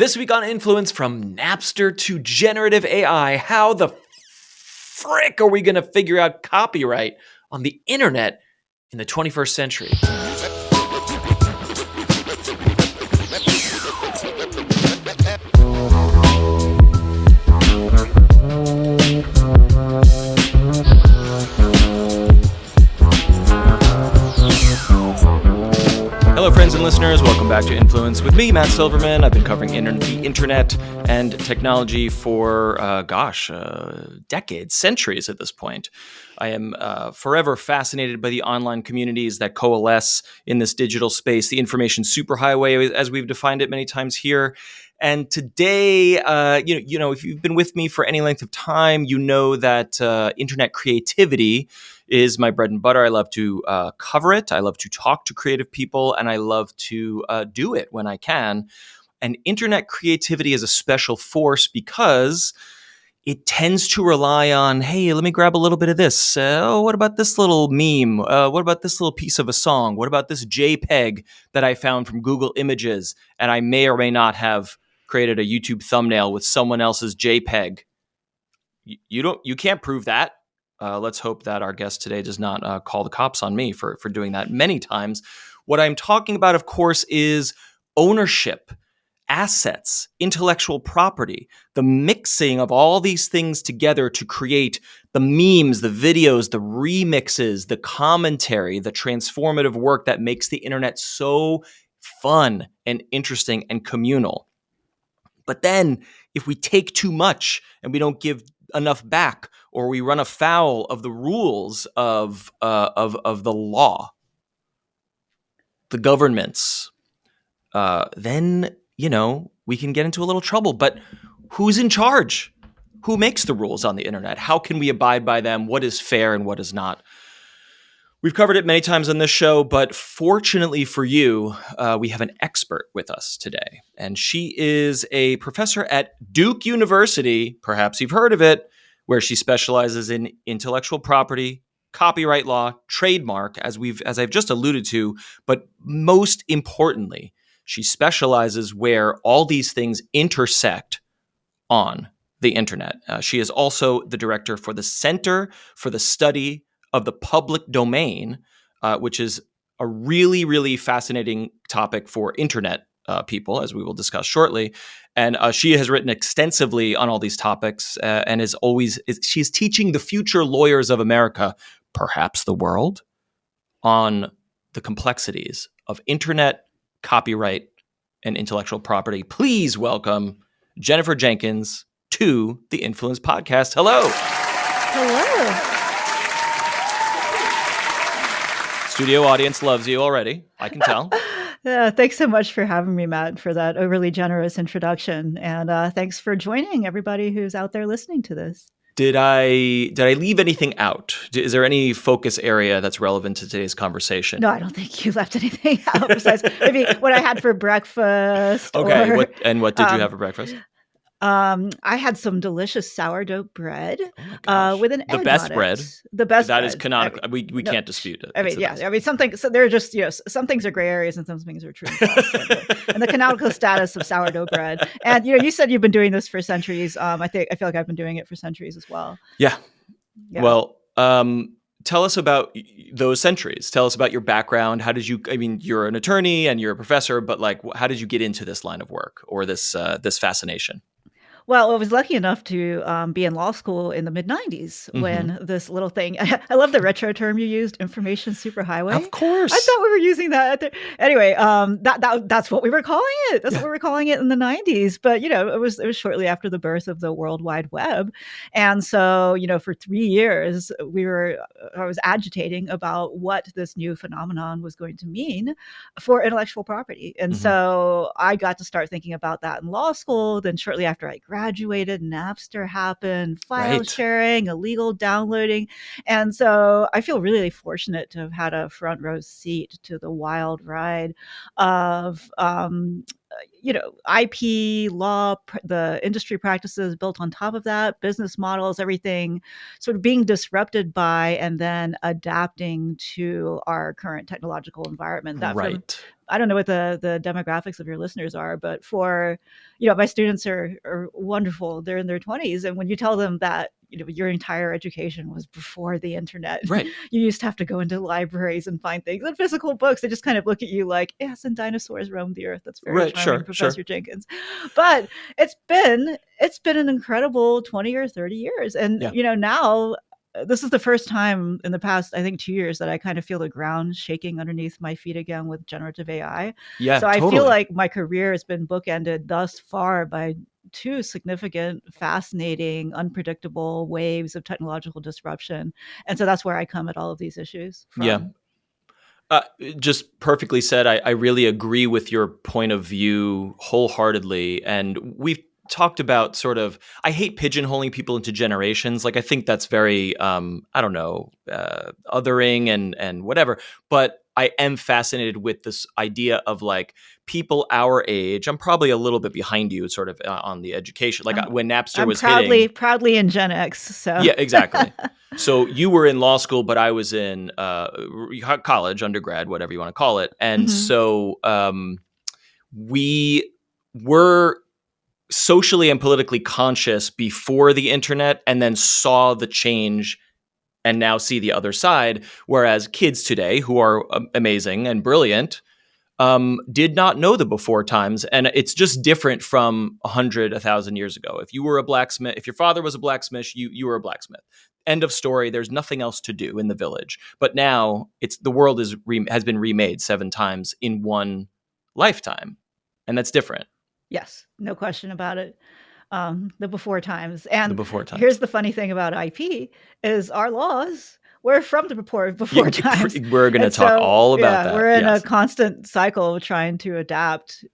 This week on Influence, from Napster to generative AI, how the frick are we going to figure out copyright on the internet in the 21st century? Hello, friends and listeners. Welcome back to Influence with me, Matt Silverman. I've been covering the internet and technology for, decades, centuries at this point. I am forever fascinated by the online communities that coalesce in this digital space, the information superhighway, as we've defined it many times here. And today, if you've been with me for any length of time, you know that internet creativity is my bread and butter. I love to cover it. I love to talk to creative people, and I love to do it when I can. And internet creativity is a special force because it tends to rely on, hey, let me grab a little bit of this. What about this little meme? What about this little piece of a song? What about this JPEG that I found from Google Images? And I may or may not have created a YouTube thumbnail with someone else's JPEG. You can't prove that. Let's hope that our guest today does not call the cops on me for doing that many times. What I'm talking about, of course, is ownership, assets, intellectual property, the mixing of all these things together to create the memes, the videos, the remixes, the commentary, the transformative work that makes the internet so fun and interesting and communal. But then if we take too much and we don't give enough back, or we run afoul of the rules of the law, the governments, then we can get into a little trouble. But who's in charge? Who makes the rules on the internet? How can we abide by them? What is fair and what is not? We've covered it many times on this show, but fortunately for you, we have an expert with us today. And she is a professor at Duke University, perhaps you've heard of it, where she specializes in intellectual property, copyright law, trademark, as I've just alluded to, but most importantly, she specializes where all these things intersect on the internet. She is also the director for the Center for the Study of the Public Domain, which is a really, really fascinating topic for internet people, as we will discuss shortly. And she has written extensively on all these topics and she's teaching the future lawyers of America, perhaps the world, on the complexities of internet, copyright, and intellectual property. Please welcome Jennifer Jenkins to the Influence Podcast. Hello. Hello. Studio audience loves you already. I can tell. Yeah, thanks so much for having me, Matt, for that overly generous introduction. And thanks for joining everybody who's out there listening to this. Did I leave anything out? Is there any focus area that's relevant to today's conversation? No, I don't think you left anything out besides maybe what I had for breakfast. Okay. What did you have for breakfast? I had some delicious sourthdough bread with an egg. The best on it. bread. The best. That bread. is canonical. We can't dispute it. I mean, yeah. I mean, something. So they're just some things are gray areas and some things are true. And the canonical status of sourdough bread. And you said you've been doing this for centuries. I feel like I've been doing it for centuries as well. Yeah. Well, tell us about those centuries. Tell us about your background. How did you? I mean, you're an attorney and you're a professor, but how did you get into this line of work or this fascination? Well, I was lucky enough to be in law school in the mid-90s when this little thing, I love the retro term you used, information superhighway. Of course. I thought we were using that. Anyway, that's what we were calling it. That's what we were calling it in the 90s. But, it was shortly after the birth of the World Wide Web. And so, for 3 years, I was agitating about what this new phenomenon was going to mean for intellectual property. And so I got to start thinking about that in law school. Then shortly after I graduated, Napster happened, file sharing, illegal downloading. And so I feel really fortunate to have had a front row seat to the wild ride of IP law, the industry practices built on top of that, business models, everything sort of being disrupted by and then adapting to our current technological environment. That from Right. I don't know what the demographics of your listeners are, but for my students are wonderful. They're in their 20s, and when you tell them that your entire education was before the internet, Right. you used to have to go into libraries and find things and physical books. They just kind of look at you like, yes, and dinosaurs roamed the earth. That's very Right. charming, Sure. Professor Sure. Jenkins. But it's been an incredible 20 or 30 years. And Yeah. now this is the first time in the past, I think, 2 years that I kind of feel the ground shaking underneath my feet again with generative AI. Yeah. So I feel Totally. like my career has been bookended thus far by two significant, fascinating, unpredictable waves of technological disruption. And so that's where I come at all of these issues Yeah. from. Just perfectly said. I really agree with your point of view wholeheartedly. And we've talked about sort of, I hate pigeonholing people into generations. Like, I think that's very, I don't know, othering and whatever. But I am fascinated with this idea of like people our age. I'm probably a little bit behind you sort of on the education. Like I'm when Napster I'm was hitting. proudly in Gen X. So Yeah, exactly. So you were in law school, but I was in college, undergrad, whatever you want to call it. And Mhm. so we were socially and politically conscious before the internet and then saw the change and now see the other side. Whereas kids today, who are amazing and brilliant, did not know the before times. And it's just different from 100, 1,000 years ago. If you were a blacksmith, if your father was a blacksmith, you were a blacksmith. End of story. There's nothing else to do in the village. But now the world has been remade 7 times in one lifetime. And that's different. Yes, no question about it. The before times. The And before here's times. the funny thing about IP is our laws were from the Yeah, before times. we're going to And talk so, all about yeah, that. we're in a Yes. constant cycle of trying to adapt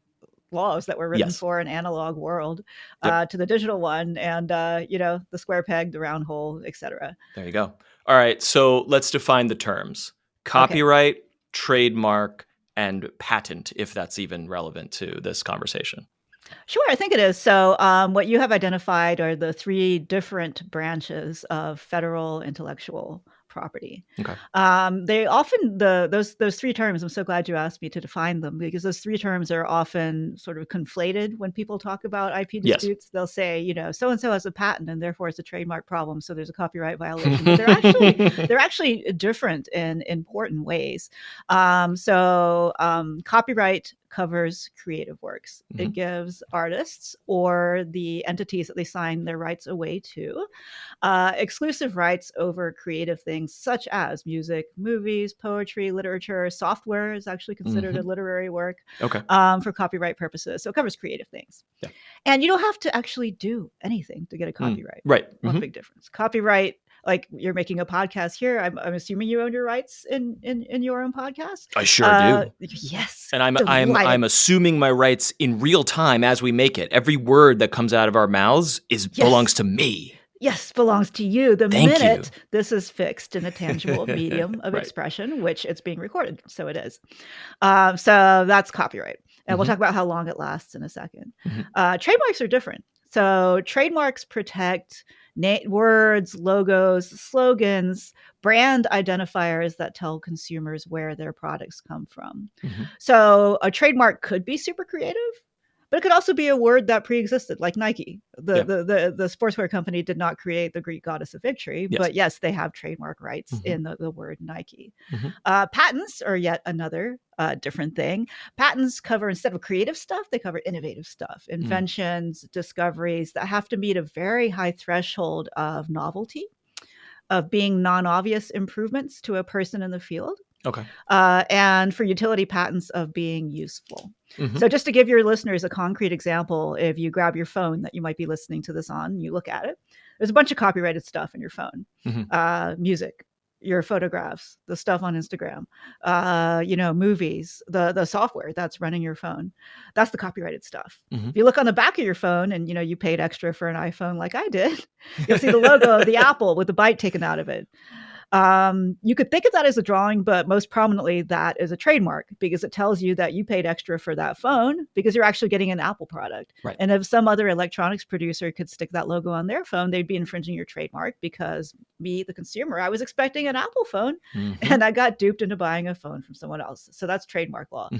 laws that were written Yes. for an analog world Yep. to the digital one, and the square peg, the round hole, etc. There you go. All right. So let's define the terms: Okay. copyright, trademark, and patent, if that's even relevant to this conversation. Sure, I think it is. So, what you have identified are the three different branches of federal intellectual property. Okay. They often those three terms. I'm so glad you asked me to define them because those three terms are often sort of conflated when people talk about IP Yes. disputes. They'll say, so and so has a patent and therefore it's a trademark problem, so there's a copyright violation. But they're actually different in important ways. Copyright covers creative works. It gives artists or the entities that they sign their rights away to exclusive rights over creative things such as music, movies, poetry, literature. Software is actually considered a literary work Okay. for copyright purposes. So it covers creative things. Yeah. And you don't have to actually do anything to get a copyright. Right. One big difference. Copyright, like you're making a podcast here. I'm assuming you own your rights in your own podcast. I sure do. Yes. And I'm Delighted. assuming my rights in real time as we make it. Every word that comes out of our mouths belongs to me. Yes, belongs to you the Thank minute you. this is fixed in a tangible medium of Right. expression, which it's being recorded. So it is. So that's copyright. And we'll talk about how long it lasts in a second. Trademarks are different. So trademarks protect words, logos, slogans, brand identifiers that tell consumers where their products come from. So a trademark could be super creative, but it could also be a word that pre-existed, like Nike. The sportswear company did not create the Greek goddess of victory, Yes. but yes, they have trademark rights in the word Nike. Patents are yet another different thing. Patents cover, instead of creative stuff, they cover innovative stuff, inventions, discoveries that have to meet a very high threshold of novelty, of being non-obvious improvements to a person in the field. Okay. And for utility patents of being useful. So just to give your listeners a concrete example, if you grab your phone that you might be listening to this on, and you look at it, there's a bunch of copyrighted stuff in your phone. Music, your photographs, the stuff on Instagram, movies, the software that's running your phone. That's the copyrighted stuff. If you look on the back of your phone and, you paid extra for an iPhone like I did, you'll see the logo of the Apple with the bite taken out of it. You could think of that as a drawing, but most prominently, that is a trademark because it tells you that you paid extra for that phone because you're actually getting an Apple product. Right. And if some other electronics producer could stick that logo on their phone, they'd be infringing your trademark because me, the consumer, I was expecting an Apple phone and I got duped into buying a phone from someone else. So that's trademark law.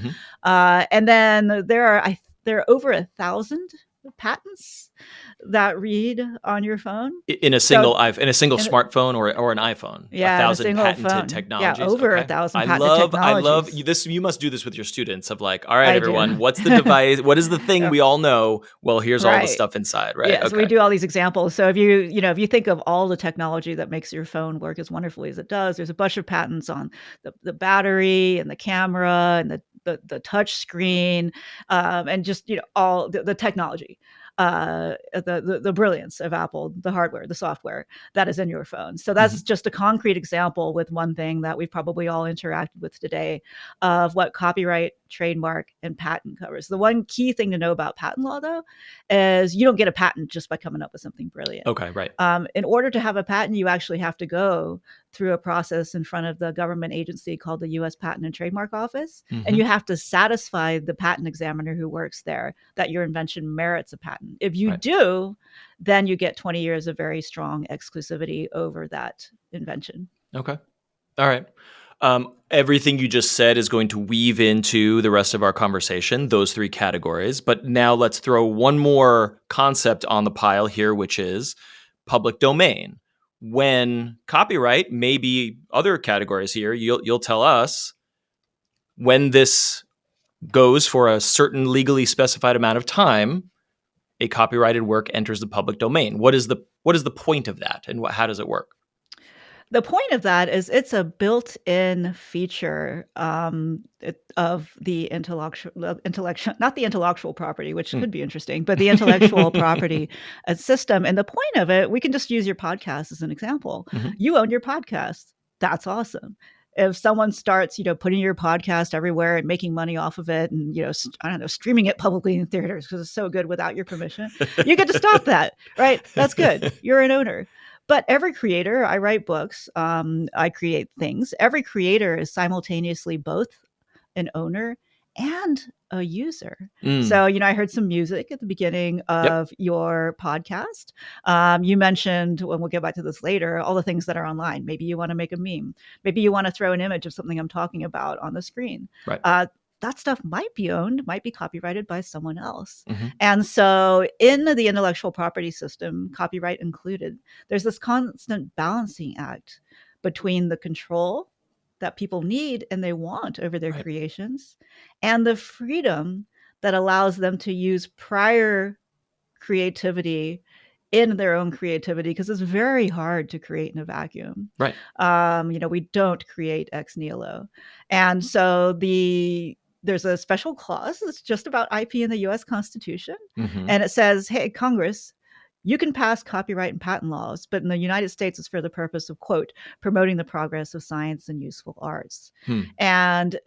And then there are over 1,000 patents that read on your phone in a single smartphone or an iPhone. Yeah, 1,000 patented phone. technologies. Yeah, over 1,000 patented technologies. I love this. You must do this with your students. Of like, all right, everyone, what's the device? What is the thing we all know? Well, here's all the stuff inside, right? Yeah, so we do all these examples. So if you think of all the technology that makes your phone work as wonderfully as it does, there's a bunch of patents on the battery and the camera and the touch screen, and just all the technology. The brilliance of Apple, the hardware, the software that is in your phone. So that's just a concrete example with one thing that we've probably all interacted with today of what copyright, trademark, and patent covers. The one key thing to know about patent law, though, is you don't get a patent just by coming up with something brilliant. Okay, right. In order to have a patent, you actually have to go through a process in front of the government agency called the U.S. Patent and Trademark Office, and you have to satisfy the patent examiner who works there that your invention merits a patent. If you do, then you get 20 years of very strong exclusivity over that invention. Okay. All right. Everything you just said is going to weave into the rest of our conversation, those three categories. But now let's throw one more concept on the pile here, which is public domain. When copyright, maybe other categories here, you'll tell us when this goes for a certain legally specified amount of time, a copyrighted work enters the public domain. What is the point of that, and how does it work? The point of that is it's a built-in feature of the intellectual, not the intellectual property, which could be interesting, but the intellectual property system. And the point of it, we can just use your podcast as an example. You own your podcast. That's awesome. If someone starts, putting your podcast everywhere and making money off of it and, I don't know, streaming it publicly in theaters because it's so good without your permission, you get to stop that, right? That's good. You're an owner. But every creator, I write books, I create things. Every creator is simultaneously both an owner and a user. So, I heard some music at the beginning of your podcast. You mentioned, and we'll get back to this later, all the things that are online. Maybe you want to make a meme. Maybe you want to throw an image of something I'm talking about on the screen. Right. That stuff might be owned, might be copyrighted by someone else. And so in the intellectual property system, copyright included, there's this constant balancing act between the control that people need and they want over their creations and the freedom that allows them to use prior creativity in their own creativity, because it's very hard to create in a vacuum. Right. We don't create ex nihilo. And so there's a special clause that's just about IP in the US Constitution. And it says, hey, Congress, you can pass copyright and patent laws, but in the United States, it's for the purpose of, quote, promoting the progress of science and useful arts. And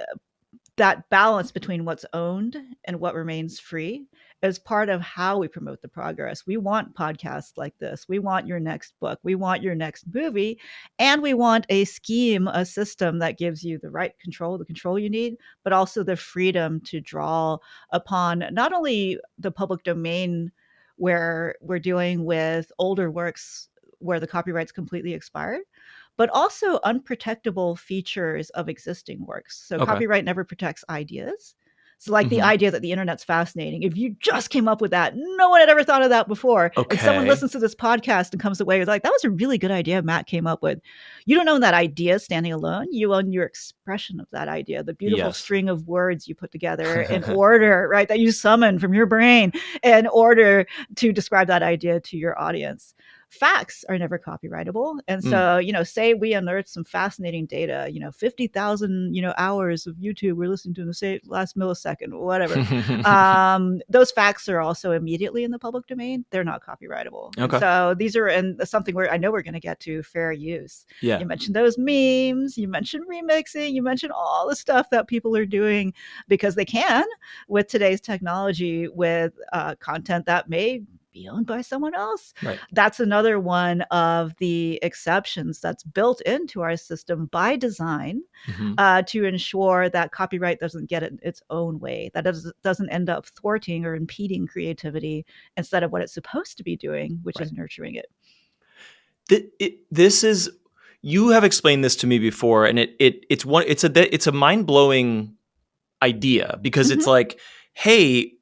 that balance between what's owned and what remains free is part of how we promote the progress. We want podcasts like this. We want your next book. We want your next movie. And we want a scheme, a system that gives you the right control, the control you need, but also the freedom to draw upon not only the public domain where we're dealing with older works where the copyright's completely expired, but also unprotectable features of existing works. So copyright never protects ideas. So like the idea that the internet's fascinating. If you just came up with that, no one had ever thought of that before. And someone listens to this podcast and comes away with like, that was a really good idea Matt came up with. You don't own that idea standing alone. You own your expression of that idea, the beautiful string of words you put together in order, right, that you summon from your brain in order to describe that idea to your audience. Facts are never copyrightable. And so, say we unearth some fascinating data, 50,000, hours of YouTube we're listening to in the last millisecond, whatever. Those facts are also immediately in the public domain. They're not copyrightable. So these are something where I know we're going to get to fair use. You mentioned those memes, you mentioned remixing, you mentioned all the stuff that people are doing because they can with today's technology with content that may be owned by someone else. Right. That's another one of the exceptions that's built into our system by design, to ensure that copyright doesn't get it its own way, that doesn't end up thwarting or impeding creativity instead of what it's supposed to be doing, which is nurturing it. This is, you have explained this to me before, and it's a mind-blowing idea, because it's like, hey,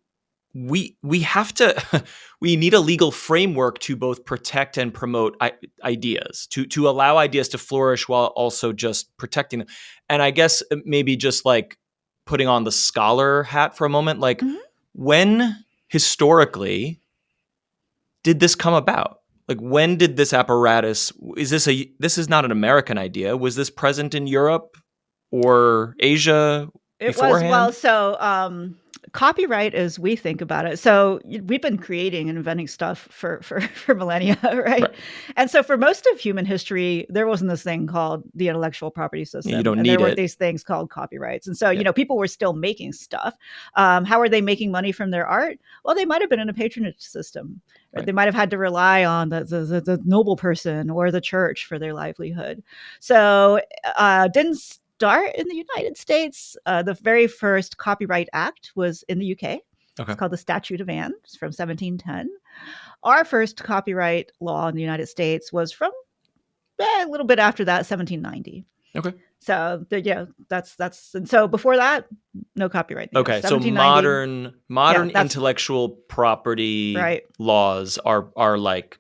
we have to we need a legal framework to both protect and promote ideas, to allow ideas to flourish while also just protecting them. And I guess maybe just like putting on the scholar hat for a moment, like when historically did this come about? Like, when did this apparatus, this is not an American idea. Was this present in Europe or Asia beforehand? Copyright, as we think about it. So we've been creating and inventing stuff for millennia, right? And so for most of human history, there wasn't this thing called the intellectual property system. You don't and need there weren't it. these things called copyrights. And so, people were still making stuff. How are they making money from their art? Well, they might have been in a patronage system. Right? They might have had to rely on the noble person or the church for their livelihood. So didn't start in the United States. The very first Copyright Act was in the UK. Okay. It's called the Statute of Anne. It's from 1710. Our first copyright law in the United States was from a little bit after that, 1790. Okay. So that's and so before that, no copyright. Okay, so modern intellectual property laws are like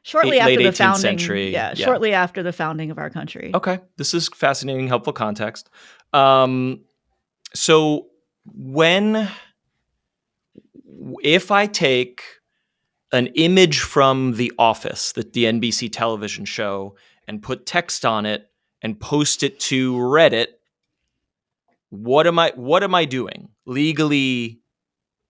shortly after the 18th founding century. Shortly after the founding of our country. Okay, this is fascinating, helpful context. So if I take an image from The Office, the NBC television show, and put text on it and post it to Reddit, what am I doing legally,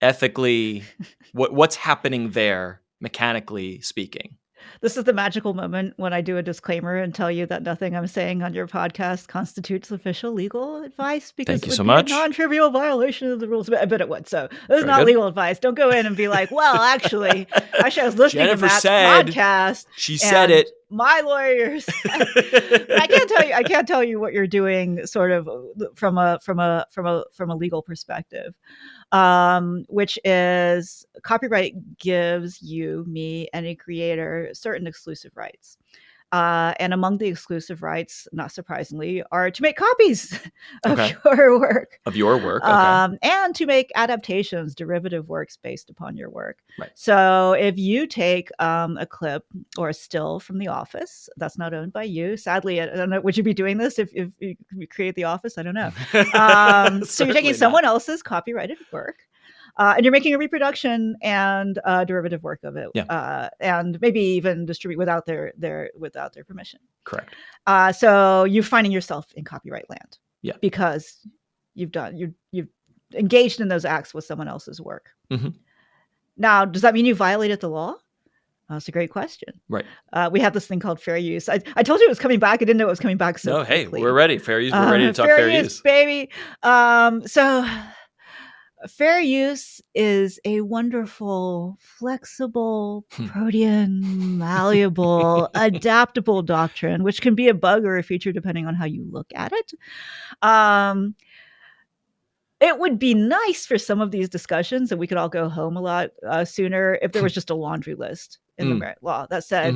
ethically? What's happening there, mechanically speaking? This is the magical moment when I do a disclaimer and tell you that nothing I'm saying on your podcast constitutes official legal advice, because it would be a non-trivial violation of the rules. But it would. So this is not legal advice. Don't go in and be like, well, actually, I was listening to Matt's podcast. She said it. My lawyers. I can't tell you what you're doing sort of from a legal perspective. Which is copyright gives you, me, any creator certain exclusive rights. And among the exclusive rights, not surprisingly, are to make copies of your work. And to make adaptations, derivative works based upon your work. Right. So if you take a clip or a still from The Office, that's not owned by you. Sadly, I don't know, would you be doing this if you create The Office? I don't know. So you're taking someone else's copyrighted work. And you're making a reproduction and derivative work of it, and maybe even distribute without their permission. Correct. So you're finding yourself in copyright land, because you've engaged in those acts with someone else's work. Mm-hmm. Now, does that mean you violated the law? That's a great question. Right. We have this thing called fair use. I told you it was coming back. I didn't know it was coming back so quickly. Hey, we're ready. Fair use. We're ready to talk fair use, baby. So. Fair use is a wonderful, flexible, protean, malleable, adaptable doctrine, which can be a bug or a feature depending on how you look at it. It would be nice for some of these discussions, and we could all go home a lot sooner, if there was just a laundry list in the merit law that said,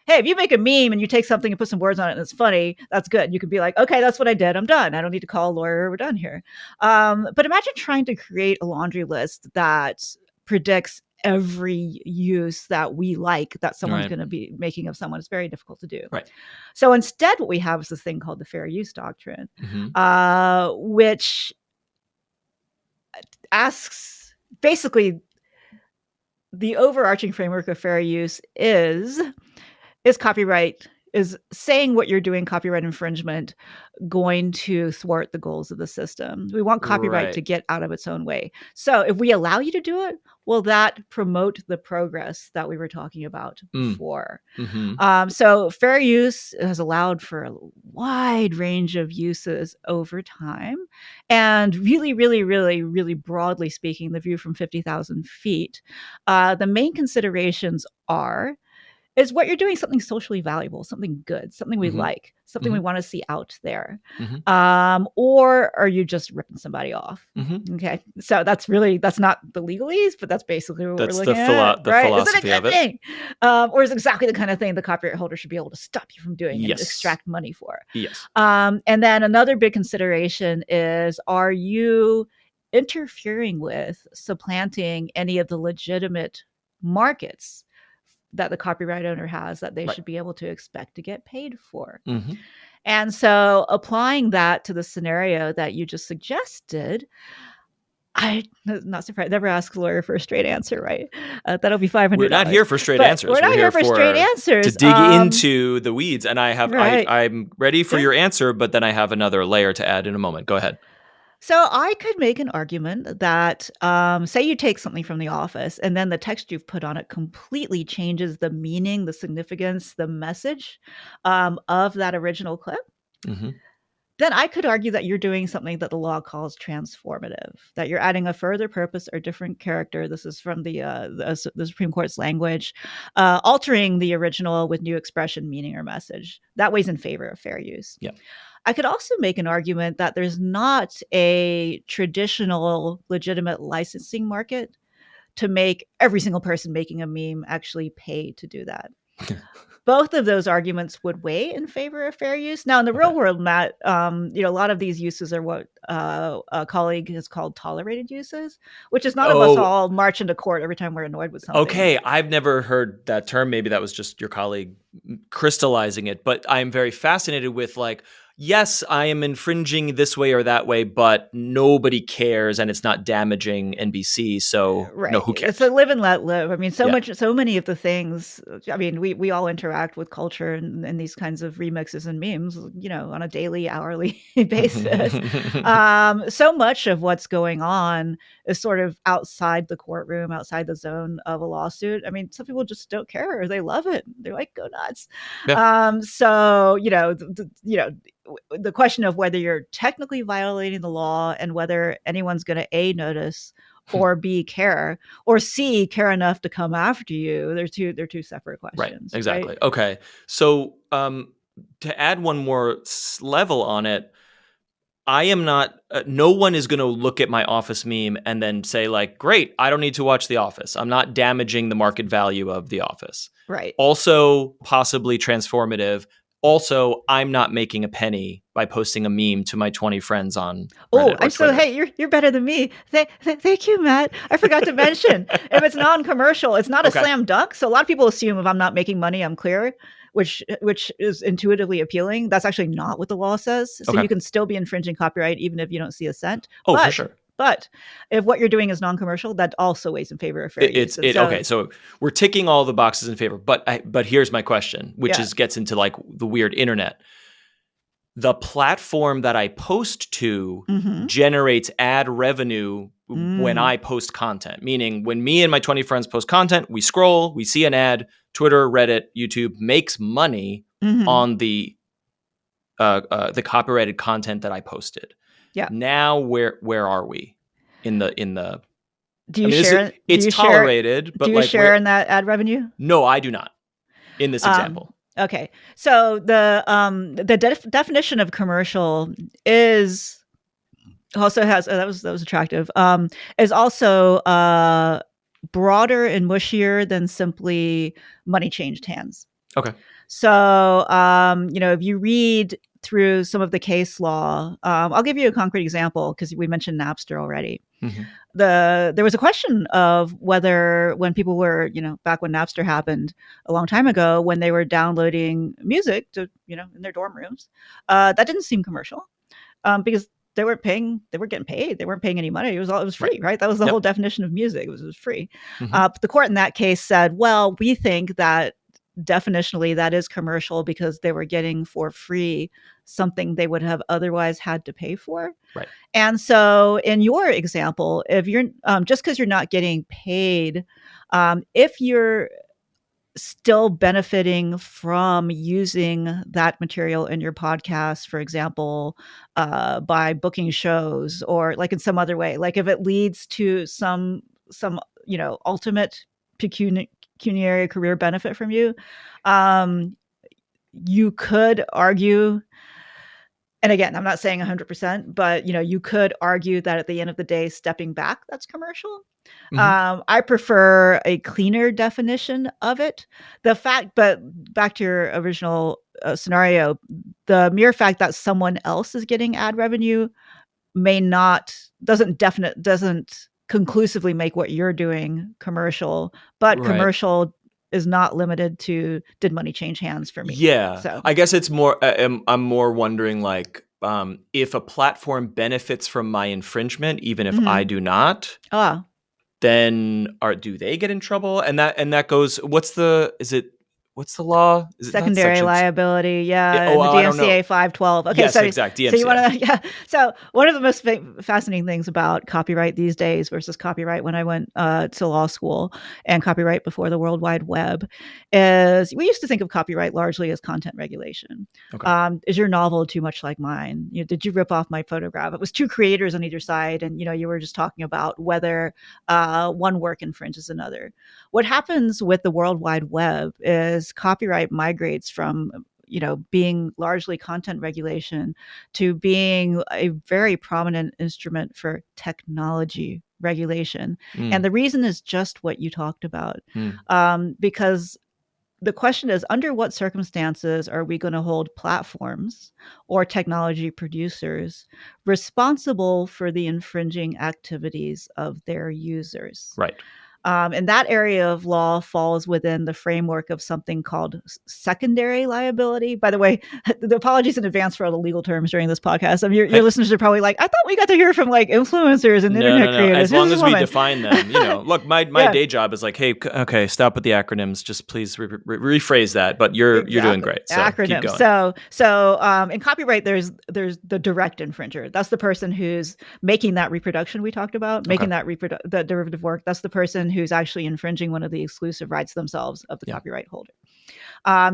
hey, if you make a meme and you take something and put some words on it and it's funny, that's good. You could be like, okay, that's what I did. I'm done. I don't need to call a lawyer. We're done here. But imagine trying to create a laundry list that predicts every use that we like that someone's going to be making of someone. It's very difficult to do. Right. So instead, what we have is this thing called the fair use doctrine, which asks, basically, the overarching framework of fair use is copyright is saying what you're doing copyright infringement going to thwart the goals of the system? We want copyright to Right. get out of its own way. So if we allow you to do it, will that promote the progress that we were talking about before? Mm-hmm. So fair use has allowed for a wide range of uses over time. And really, really, really, really broadly speaking, the view from 50,000 feet, the main considerations is what you're doing something socially valuable, something good, something we Mm-hmm. like, something we want to see out there? Mm-hmm. Or are you just ripping somebody off? Mm-hmm. Okay. So that's not the legalese, but that's basically what That's we're the looking at, the right? Is it a philosophy good of it. thing? Or is it exactly the kind of thing the copyright holder should be able to stop you from doing and Yes. extract money for? Yes. And then another big consideration is, are you interfering with, supplanting any of the legitimate markets that the copyright owner has that they Right. should be able to expect to get paid for? Mm-hmm. And so applying that to the scenario that you just suggested, I'm not surprised. Never ask a lawyer for a straight answer, right? That'll be $500. We're not here for straight but answers. We're not here for straight to answers. dig into the weeds. And Right. I'm ready for Yeah. your answer, but then I have another layer to add in a moment. Go ahead. So I could make an argument that, say you take something from The Office and then the text you've put on it completely changes the meaning, the significance, the message of that original clip. Mm-hmm. Then I could argue that you're doing something that the law calls transformative, that you're adding a further purpose or different character. This is from the Supreme Court's language, altering the original with new expression, meaning, or message. That weighs in favor of fair use. Yeah. I could also make an argument that there's not a traditional legitimate licensing market to make every single person making a meme actually pay to do that. Both of those arguments would weigh in favor of fair use. Now, in the real world, Matt, a lot of these uses are what a colleague has called tolerated uses, which is none of us all march into court every time we're annoyed with something. Okay, I've never heard that term. Maybe that was just your colleague crystallizing it. But I'm very fascinated with, like, yes, I am infringing this way or that way, but nobody cares and it's not damaging NBC. So no, who cares? It's a live and let live. I mean, so many of the things, I mean, we all interact with culture and these kinds of remixes and memes, on a daily, hourly basis. So much of what's going on is sort of outside the courtroom, outside the zone of a lawsuit. I mean, some people just don't care, or they love it. They're like, go nuts. Yeah. So, the question of whether you're technically violating the law and whether anyone's going to A, notice, or B, care, or C, care enough to come after you, they're two separate questions. Right, exactly. Right? Okay. So to add one more level on it, I am not, no one is going to look at my Office meme and then say, like, great, I don't need to watch The Office. I'm not damaging the market value of The Office. Right. Also, possibly transformative. Also, I'm not making a penny by posting a meme to my 20 friends on Reddit or Twitter. Hey, you're better than me. Thank you, Matt. I forgot to mention, if it's non-commercial, it's not a slam dunk. So a lot of people assume if I'm not making money, I'm clear, which is intuitively appealing. That's actually not what the law says. So you can still be infringing copyright even if you don't see a cent. For sure. But if what you're doing is non-commercial, that also weighs in favor of fair use. Okay, so we're ticking all the boxes in favor. But here's my question, which gets into, like, the weird internet. The platform that I post to generates ad revenue when I post content. Meaning, when me and my 20 friends post content, we scroll, we see an ad. Twitter, Reddit, YouTube makes money on the copyrighted content that I posted. Yeah. Now, where are we in the? Do you share? It's tolerated, but do you share in that ad revenue? No, I do not. In this example. Okay, so the definition of commercial is also has that was attractive. Is also broader and mushier than simply money changed hands. Okay. So if you read through some of the case law, I'll give you a concrete example because we mentioned Napster already. There was a question of whether, when people were, back when Napster happened a long time ago, when they were downloading music to, in their dorm rooms, that didn't seem commercial because they weren't getting paid. They weren't paying any money. It was free, right? That was the whole definition of music. It was free. But the court in that case said, well, we think that definitionally that is commercial because they were getting for free something they would have otherwise had to pay for. Right. And so in your example, if you're just because you're not getting paid, if you're still benefiting from using that material in your podcast, for example, by booking shows or like in some other way, like if it leads to some ultimate pecuniary career benefit from you, you could argue, and again, I'm not saying 100%, but you could argue that at the end of the day, stepping back, that's commercial. I prefer a cleaner definition of it. But back to your original scenario, the mere fact that someone else is getting ad revenue doesn't conclusively make what you're doing commercial, but Right. commercial is not limited to did money change hands for me. Yeah. So I guess it's more, I'm more wondering like, if a platform benefits from my infringement, even if I do not, then do they get in trouble? And that goes, what's the law? Is it secondary liability? Yeah. Oh, the I don't know. DMCA 512. Okay. Yes, so, exact. DMCA. So you want to, yeah. So one of the most fascinating things about copyright these days versus copyright when I went to law school and copyright before the World Wide Web is we used to think of copyright largely as content regulation. Okay. Is your novel too much like mine? Did you rip off my photograph? It was two creators on either side. And, you were just talking about whether one work infringes another. What happens with the World Wide Web is copyright migrates from being largely content regulation to being a very prominent instrument for technology regulation. And the reason is just what you talked about, because the question is, under what circumstances are we going to hold platforms or technology producers responsible for the infringing activities of their users? Right. And that area of law falls within the framework of something called secondary liability. By the way, the apologies in advance for all the legal terms during this podcast. Your listeners are probably like, I thought we got to hear from like influencers and internet creators. As long as we define them, look, my day job is like, hey, okay, stop with the acronyms. Just please rephrase that. But you're doing great. So acronyms. Keep going. So in copyright, there's the direct infringer. That's the person who's making that reproduction we talked about, making that the derivative work. That's the person who's actually infringing one of the exclusive rights themselves of the copyright holder.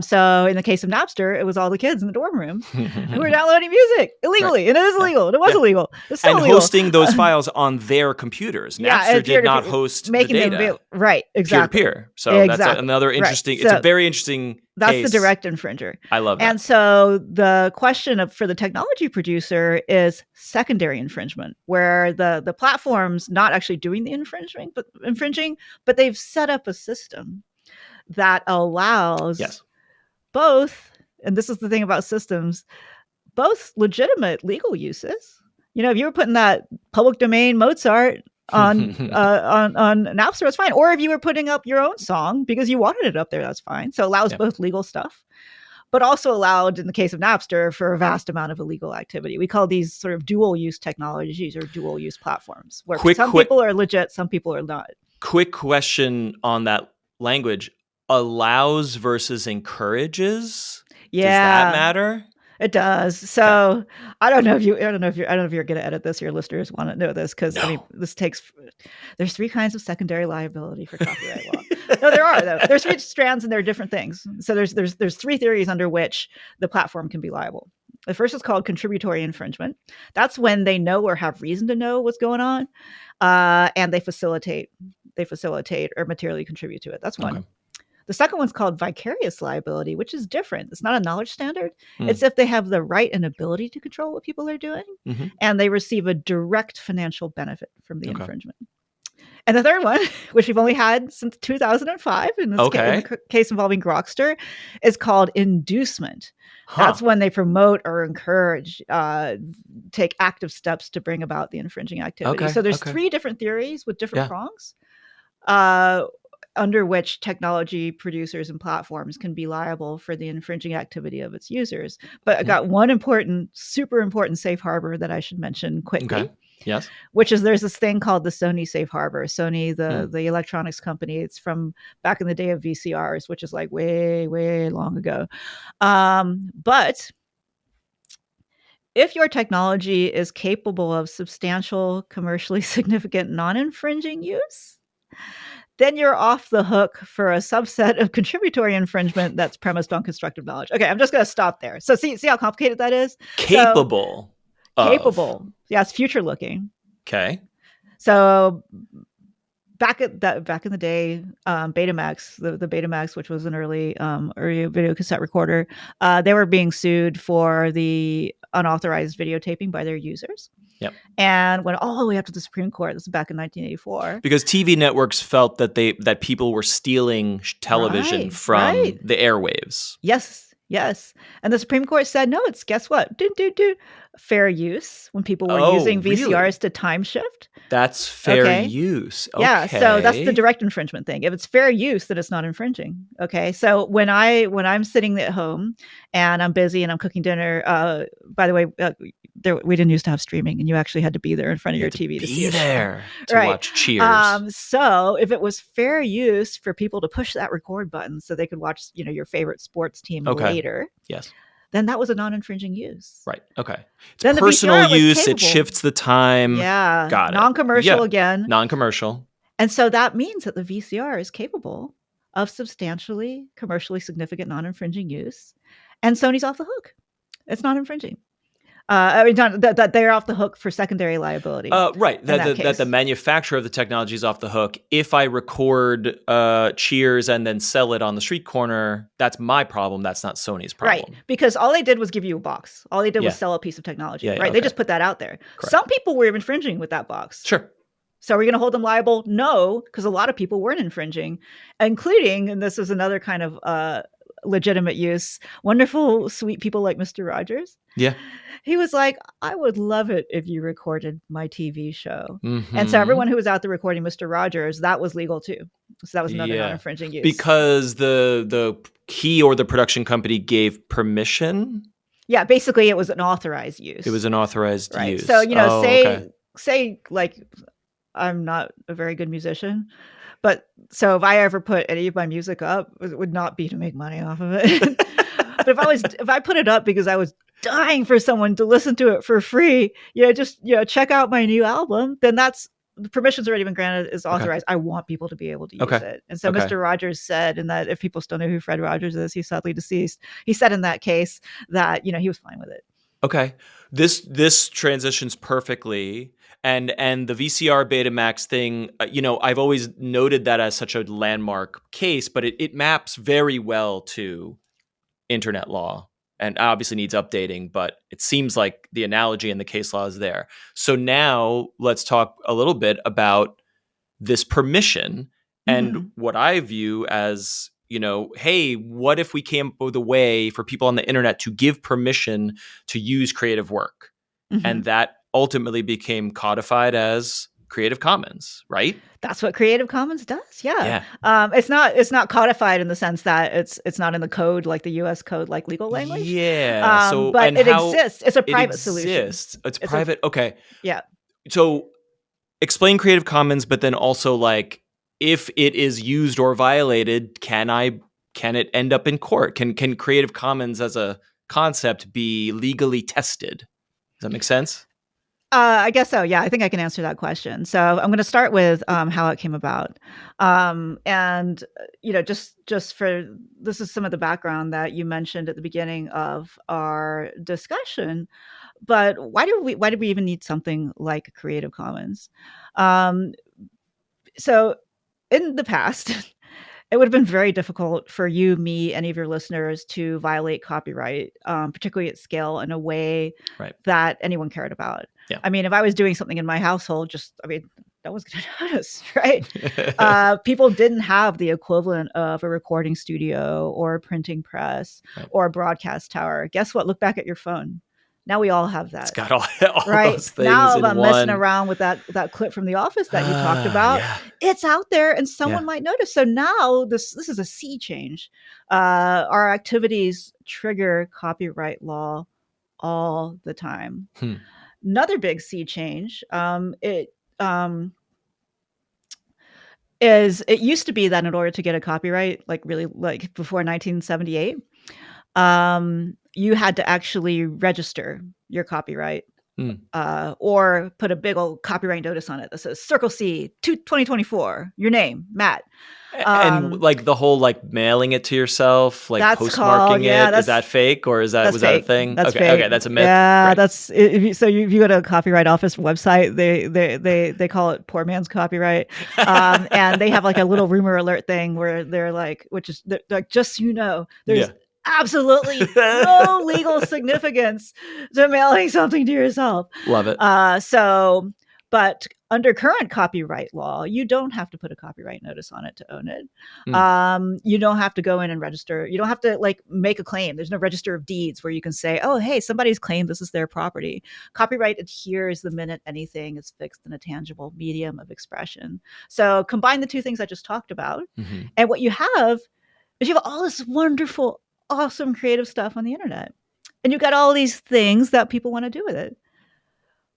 So in the case of Napster, it was all the kids in the dorm room who were downloading music illegally. Right. And it is illegal. And it was illegal. It's still illegal. Hosting those files on their computers. Napster did not host making the data. Right, exactly. Peer-to-peer. So that's another interesting, it's a very interesting That's case. the direct infringer. I love that. And so the question for the technology producer is secondary infringement, where the platform's not actually doing the infringing, but they've set up a system that allows both, and this is the thing about systems, both legitimate legal uses. If you were putting that public domain Mozart on Napster, that's fine. Or if you were putting up your own song because you wanted it up there, that's fine. So it allows both legal stuff, but also allowed, in the case of Napster, for a vast amount of illegal activity. We call these sort of dual use technologies or dual use platforms, where some people are legit, some people are not. Quick question on that language: allows versus encourages. Yeah. Does that matter? It does. So I don't know if you're going to edit this. Your listeners want to know this because there's three kinds of secondary liability for copyright law. No, there are though. There's three strands and they're different things. So there's three theories under which the platform can be liable. The first is called contributory infringement. That's when they know or have reason to know what's going on, and they facilitate or materially contribute to it. That's one. Okay. The second one's called vicarious liability, which is different. It's not a knowledge standard. It's if they have the right and ability to control what people are doing, and they receive a direct financial benefit from the infringement. And the third one, which we've only had since 2005, in this case involving Grokster, is called inducement. That's when they promote or encourage, take active steps to bring about the infringing activity. So there's three different theories with different prongs. Under which technology producers and platforms can be liable for the infringing activity of its users. But I got one super important safe harbor that I should mention quickly. Yes. which is there's this thing called the Sony Safe Harbor. Sony, Hmm. the electronics company, it's from back in the day of VCRs, which is like way, way long ago. But if your technology is capable of substantial, commercially significant, non-infringing use, then you're off the hook for a subset of contributory infringement that's premised on constructive knowledge. Okay, I'm just going to stop there. So see how complicated that is? So Capable of. capable. Yeah, it's future looking. Okay. So back in the day, Betamax, the Betamax, which was an early video cassette recorder, they were being sued for the unauthorized videotaping by their users. Yep. And went all the way up to the Supreme Court. This is back in 1984. Because TV networks felt that people were stealing television from the airwaves. Yes. And the Supreme Court said, no, it's guess what? Fair use when people were using VCRs really? To time shift. That's fair use. Okay. Yeah, so that's the direct infringement thing. If it's fair use, then it's not infringing. Okay. So when I'm sitting at home and I'm busy and I'm cooking dinner, by the way, we didn't used to have streaming, and you actually had to be there in front of your TV to see there to right. watch Cheers. So if it was fair use for people to push that record button so they could watch, your favorite sports team later, yes, then that was a non-infringing use. Right. Okay. It's then personal use. It shifts the time. Yeah. Got it. Non-commercial again. Non-commercial. And so that means that the VCR is capable of substantially commercially significant non-infringing use, and Sony's off the hook. It's not infringing. That they're off the hook for secondary liability. Right. That the manufacturer of the technology is off the hook. If I record Cheers and then sell it on the street corner, that's my problem. That's not Sony's problem. Right. Because all they did was give you a box. All they did was sell a piece of technology. Right. Okay. They just put that out there. Correct. Some people were infringing with that box. Sure. So are we going to hold them liable? No, because a lot of people weren't infringing, including, and this is another kind of legitimate use, wonderful, sweet people like Mr. Rogers. Yeah. He was like, I would love it if you recorded my TV show. Mm-hmm. And so everyone who was out there recording Mr. Rogers, that was legal too. So that was another non-infringing use. Because the he or the production company gave permission? Yeah, basically it was an authorized use. It was an authorized use. So, say like I'm not a very good musician, but so if I ever put any of my music up, it would not be to make money off of it. But if I put it up because I was dying for someone to listen to it for free, check out my new album, then that's the permission's already been granted, is authorized. I want people to be able to use it. And so Mr. Rogers said, and that if people still know who Fred Rogers is, he's sadly deceased. He said in that case that, he was fine with it. Okay. This transitions perfectly. And the VCR Betamax thing, I've always noted that as such a landmark case, but it maps very well to internet law and obviously needs updating, but it seems like the analogy in the case law is there. So now let's talk a little bit about this permission and what I view as, hey, what if we came up with a way for people on the internet to give permission to use creative work? Mm-hmm. And that ultimately became codified as Creative Commons, right? That's what Creative Commons does. Yeah. It's not codified in the sense that it's not in the code, like the U.S. code, like legal language. Yeah. But it exists. It's a private solution. It's private. Okay. Yeah. So explain Creative Commons, but then also like if it is used or violated, can it end up in court? Can Creative Commons as a concept be legally tested? Does that make sense? I guess so. Yeah, I think I can answer that question. So I'm going to start with how it came about. And, just for this is some of the background that you mentioned at the beginning of our discussion. But why did we even need something like Creative Commons? So in the past, it would have been very difficult for you, me, any of your listeners to violate copyright, particularly at scale in a way that anyone cared about. Yeah. I mean, if I was doing something in my household, no one's going to notice, right? People didn't have the equivalent of a recording studio or a printing press or a broadcast tower. Guess what? Look back at your phone. Now we all have that. It's got all those things now in I'm one. messing around with that clip from The Office that you talked about. Yeah. It's out there and someone might notice. So now this is a sea change. Our activities trigger copyright law all the time. another big sea change. It used to be that in order to get a copyright, like really like before 1978, you had to actually register your copyright, Mm. or put a big old copyright notice on it that says Circle C 2024, your name, Matt. And Um, like the whole like mailing it to yourself, like that's called, postmarking yeah, it, is that fake or is that that's was that a fake. thing? That's Okay, okay, fake. that's a myth. Yeah, Great. that's if you go to a copyright office website, they call it poor man's copyright, and they have like a little rumor alert thing where they're like, they're like, just so you know, there's Yeah. absolutely no legal significance to mailing something to yourself. Love it. But under current copyright law, you don't have to put a copyright notice on it to own it. Mm. You don't have to go in and register. You don't have to like make a claim. There's no register of deeds where you can say, oh, hey, somebody's claimed this is their property. Copyright adheres the minute anything is fixed in a tangible medium of expression. So combine the two things I just talked about. Mm-hmm. And what you have is you have all this wonderful, awesome creative stuff on the internet. And you've got all these things that people want to do with it.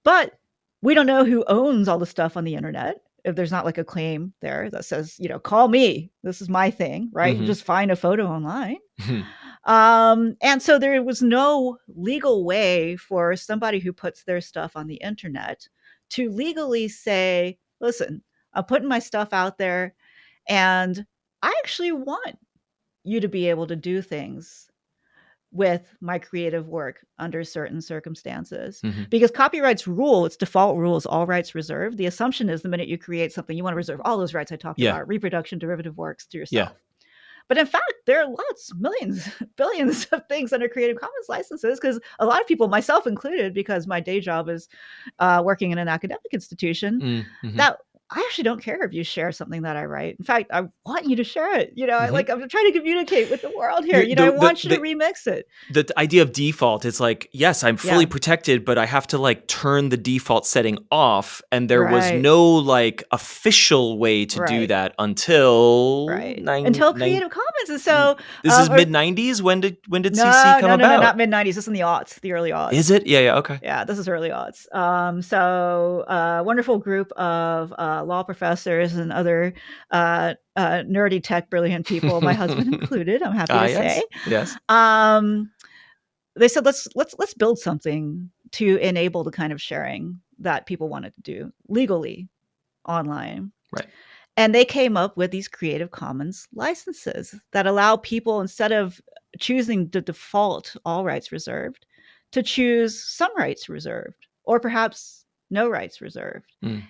But we don't know who owns all the stuff on the internet. If there's not like a claim there that says, call me, this is my thing, right? Mm-hmm. You just find a photo online. And so there was no legal way for somebody who puts their stuff on the internet to legally say, listen, I'm putting my stuff out there and I actually want you to be able to do things with my creative work under certain circumstances. Mm-hmm. Because copyright's rule, its default rule is all rights reserved. The assumption is the minute you create something, you want to reserve all those rights I talked about, reproduction, derivative works to yourself. Yeah. But in fact, there are lots, millions, billions of things under Creative Commons licenses because a lot of people, myself included, because my day job is working in an academic institution, Mm-hmm. that I actually don't care if you share something that I write. In fact, I want you to share it. Mm-hmm. I'm trying to communicate with the world here. I want you to remix it. The idea of default is like, yes, I'm fully protected, but I have to like turn the default setting off. And there was no like official way to do that until Creative Commons. And so this is mid 90s. When did CC come about? No, not mid 90s. This is in the aughts, the early aughts. Is it? Yeah. Okay. Yeah, this is early aughts. Wonderful group of law professors and other nerdy tech brilliant people, my husband included, I'm happy to say. Yes. They said let's build something to enable the kind of sharing that people wanted to do legally online. Right. And they came up with these Creative Commons licenses that allow people, instead of choosing the default all rights reserved, to choose some rights reserved or perhaps no rights reserved. Mm.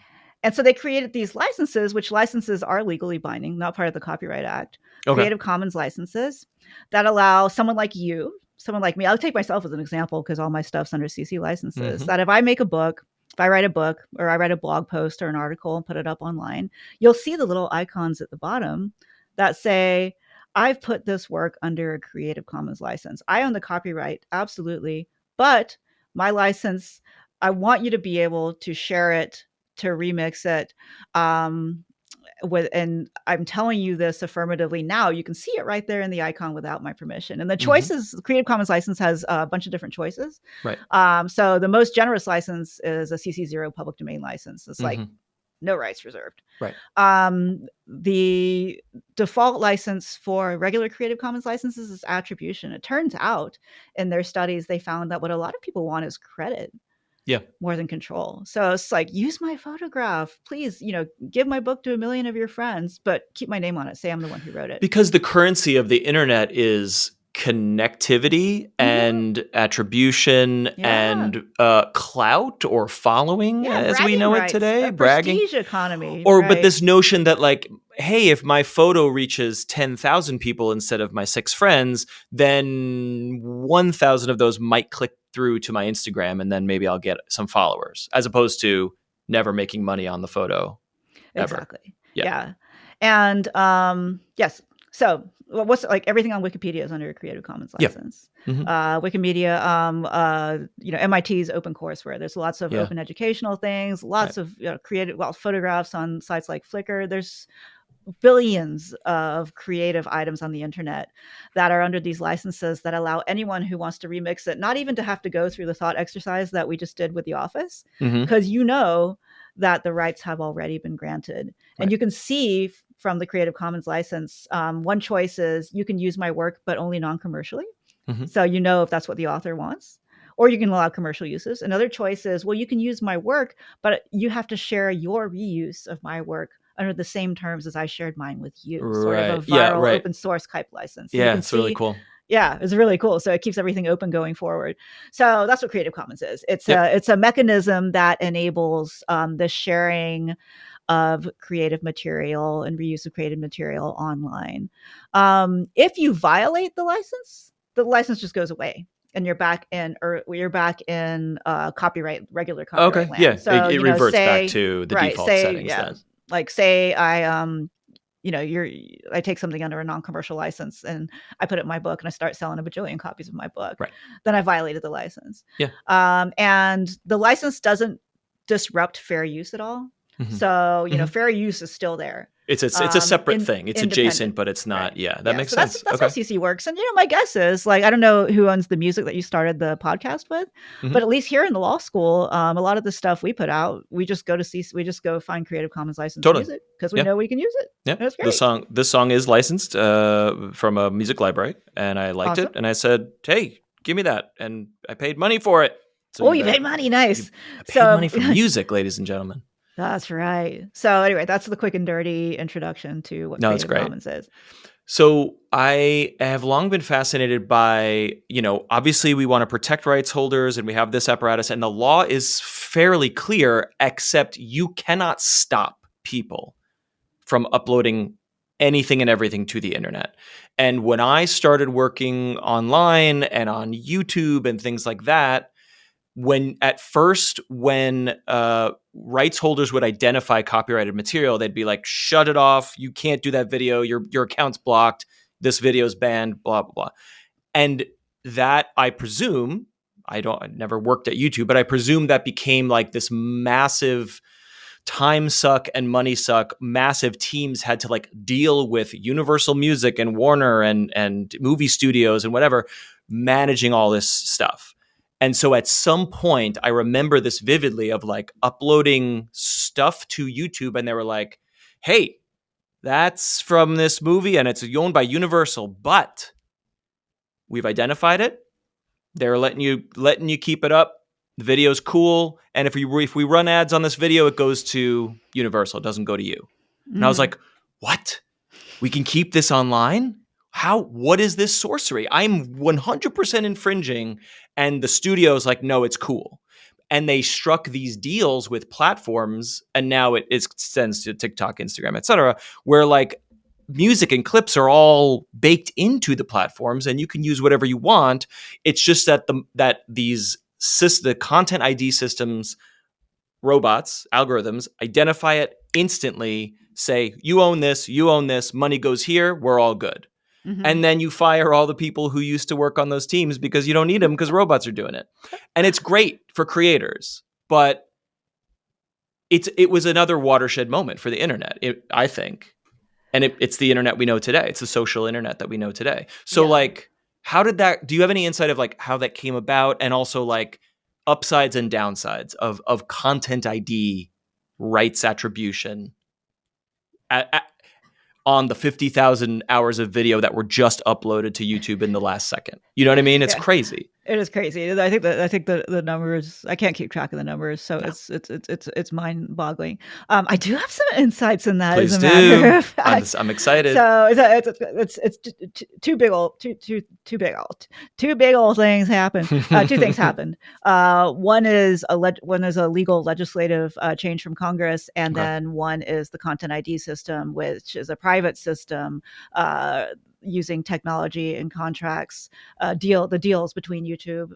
And so they created these licenses, which licenses are legally binding, not part of the Copyright Act. Okay. Creative Commons licenses that allow someone like you, someone like me, I'll take myself as an example because all my stuff's under CC licenses, that if I make a book, if I write a book or I write a blog post or an article and put it up online, you'll see the little icons at the bottom that say, I've put this work under a Creative Commons license. I own the copyright, absolutely. But my license, I want you to be able to share it, to remix it, and I'm telling you this affirmatively now. You can see it right there in the icon without my permission. And the choices, the Creative Commons license has a bunch of different choices. Right. So the most generous license is a CC0 public domain license. It's like no rights reserved. Right. The default license for regular Creative Commons licenses is attribution. It turns out in their studies, they found that what a lot of people want is credit. Yeah. More than control. So it's like, use my photograph, please, give my book to 1 million of your friends, but keep my name on it. Say I'm the one who wrote it. Because the currency of the internet is connectivity and attribution and clout or following as we know it today. Bragging. Prestige economy. But this notion that like, hey, if my photo reaches 10,000 people instead of my 6 friends, then 1,000 of those might click through to my Instagram and then maybe I'll get some followers, as opposed to never making money on the photo. Ever. Exactly. Yeah. And yes. So what's like everything on Wikipedia is under a Creative Commons license. Wikimedia, MIT's OpenCourseWare. There's lots of open educational things, lots of creative, photographs on sites like Flickr. There's billions of creative items on the internet that are under these licenses that allow anyone who wants to remix it, not even to have to go through the thought exercise that we just did with The Office, Mm-hmm. because that the rights have already been granted. And Right. you can see from the Creative Commons license, one choice is you can use my work, but only non-commercially. Mm-hmm. So if that's what the author wants. Or you can allow commercial uses. Another choice is, well, you can use my work, but you have to share your reuse of my work under the same terms as I shared mine with you, sort of a Right. Yeah. viral Right. open source type license. So you Yeah. can It's really see, cool. yeah, it's really cool. So it keeps everything open going forward. So that's what Creative Commons is. Yep. It's a mechanism that enables the sharing of creative material and reuse of creative material online. If you violate the license just goes away, and you're back in regular Okay. copyright Yeah. land. It, So it reverts back say to the right, default say settings yeah, then. like say I take something under a non-commercial license and I put it in my book and I start selling a bajillion copies of my book, Right. then I violated the license. Yeah. And the license doesn't disrupt fair use at all. Mm-hmm. So, Mm-hmm. fair use is still there. It's a separate thing. It's adjacent, but it's not. Right. Yeah, that makes So sense. that's Okay. how CC works. And my guess is, like, I don't know who owns the music that you started the podcast with, but at least here in the law school, a lot of the stuff we put out, we just go find Creative Commons licensed Totally. music because we know we can use it. Yeah, it's great. This song is licensed from a music library, and I liked it, and I said, "Hey, give me that," and I paid money for it. So you paid money, nice. I paid money for music, ladies and gentlemen. That's right. So anyway, that's the quick and dirty introduction to what Creative Commons is. So I have long been fascinated by, obviously we want to protect rights holders and we have this apparatus and the law is fairly clear, except you cannot stop people from uploading anything and everything to the internet. And when I started working online and on YouTube and things like that, when rights holders would identify copyrighted material, they'd be like, shut it off. You can't do that video. Your account's blocked. This video's banned, blah, blah, blah. And that, I presume, I never worked at YouTube, but I presume that became like this massive time suck and money suck. Massive teams had to like deal with Universal Music and Warner and movie studios and whatever, managing all this stuff. And so at some point, I remember this vividly of like uploading stuff to YouTube and they were like, hey, that's from this movie and it's owned by Universal, but we've identified it. They're letting you keep it up. The video's cool. And if we run ads on this video, it goes to Universal. It doesn't go to you. And I was like, what? We can keep this online? What is this sorcery? I'm 100% infringing. And the studio's like, no, it's cool. And they struck these deals with platforms. And now it extends to TikTok, Instagram, etc., where like music and clips are all baked into the platforms and you can use whatever you want. It's just that the content ID systems, robots, algorithms, identify it instantly, say, you own this, money goes here, we're all good. Mm-hmm. And then you fire all the people who used to work on those teams because you don't need them because robots are doing it. And it's great for creators, but it was another watershed moment for the internet, I think. And it's the internet we know today. It's the social internet that we know today. So like, do you have any insight of like how that came about and also like upsides and downsides of content ID rights attribution on the 50,000 hours of video that were just uploaded to YouTube in the last second? You know what I mean? It's crazy. It is crazy. I think the numbers, I can't keep track of the numbers, so it's mind-boggling. I do have some insights in that. Please as a matter of fact. I'm excited. So it's two big old things happened. Two things happened. One is a legal legislative change from Congress, and then one is the Content ID system, which is a private system using technology and contracts, the deals between YouTube,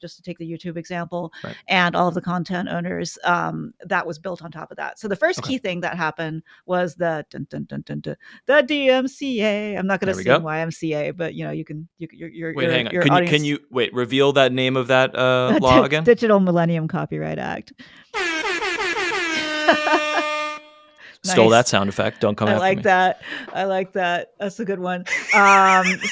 just to take the YouTube example, and all of the content owners, that was built on top of that. So the first key thing that happened was the DMCA. I'm not going to sing YMCA, but you can. Wait, hang on. Can you reveal that name of that law again? Digital Millennium Copyright Act. Stole that Nice. sound effect. Don't come I after like me. that. I like that. That's a good one.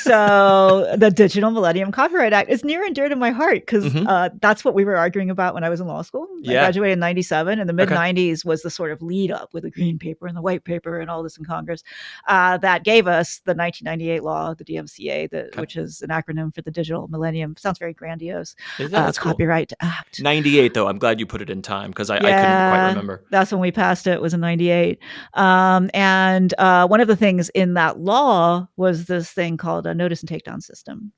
So the Digital Millennium Copyright Act is near and dear to my heart because Hmm. that's what we were arguing about when I was in law school. I Yeah. graduated in 97, and the mid Okay. 90s was the sort of lead up with the green paper and the white paper and all this in Congress that gave us the 1998 law, the DMCA, which is an acronym for the Digital Millennium. Sounds very grandiose. Yeah, that's cool. Copyright Act. 98, though. I'm glad you put it in time because I couldn't quite remember. That's when we passed it, was in 98. And one of the things in that law was this thing called a notice and takedown system.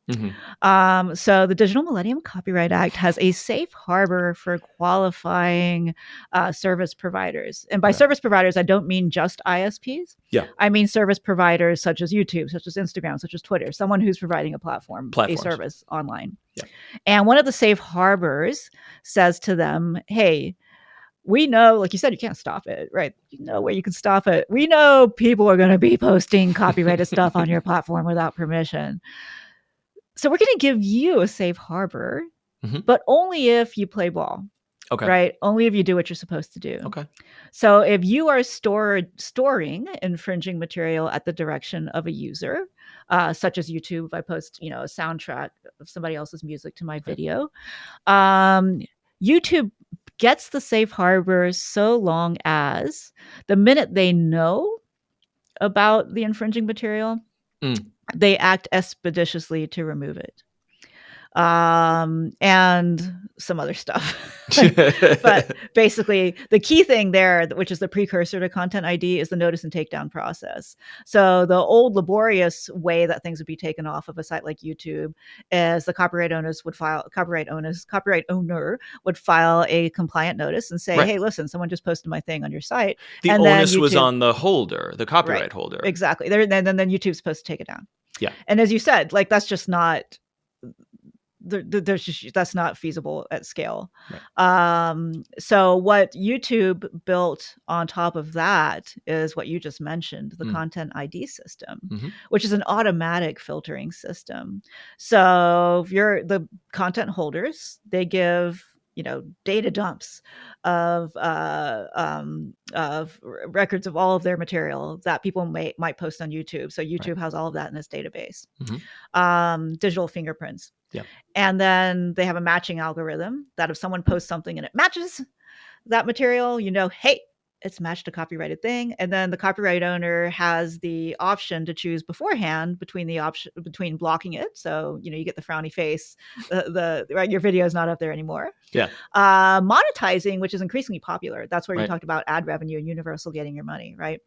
So the Digital Millennium Copyright Act has a safe harbor for qualifying service providers. And by service providers, I don't mean just ISPs. Yeah. I mean service providers such as YouTube, such as Instagram, such as Twitter, someone who's providing a platform, a service online. Yeah. And one of the safe harbors says to them, hey, we know, like you said, you can't stop it, right? You know where you can stop it. We know people are going to be posting copyrighted stuff on your platform without permission. So we're going to give you a safe harbor, but only if you play ball. Okay. Right? Only if you do what you're supposed to do. Okay. So if you are storing infringing material at the direction of a user, such as YouTube, if I post, a soundtrack of somebody else's music to my video, YouTube gets the safe harbor so long as the minute they know about the infringing material, they act expeditiously to remove it. And some other stuff. But basically, the key thing there, which is the precursor to Content ID, is the notice and takedown process. So the old laborious way that things would be taken off of a site like YouTube is the copyright owner would file a compliant notice and say, hey, listen, someone just posted my thing on your site. The onus was on the holder, the copyright holder. Exactly. Then YouTube's supposed to take it down. Yeah. And as you said, like, that's just not... that's not feasible at scale. So what YouTube built on top of that is what you just mentioned, the Content ID system, which is an automatic filtering system. So if you're the content holders, they give data dumps of records of all of their material that people might post on YouTube. So YouTube has all of that in its database. Digital fingerprints. Yeah. And then they have a matching algorithm that if someone posts something and it matches that material, hey, it's matched a copyrighted thing. And then the copyright owner has the option to choose beforehand between blocking it. So, you get the frowny face, your video is not up there anymore. Yeah. Monetizing, which is increasingly popular. That's where you talked about ad revenue and Universal getting your money, right?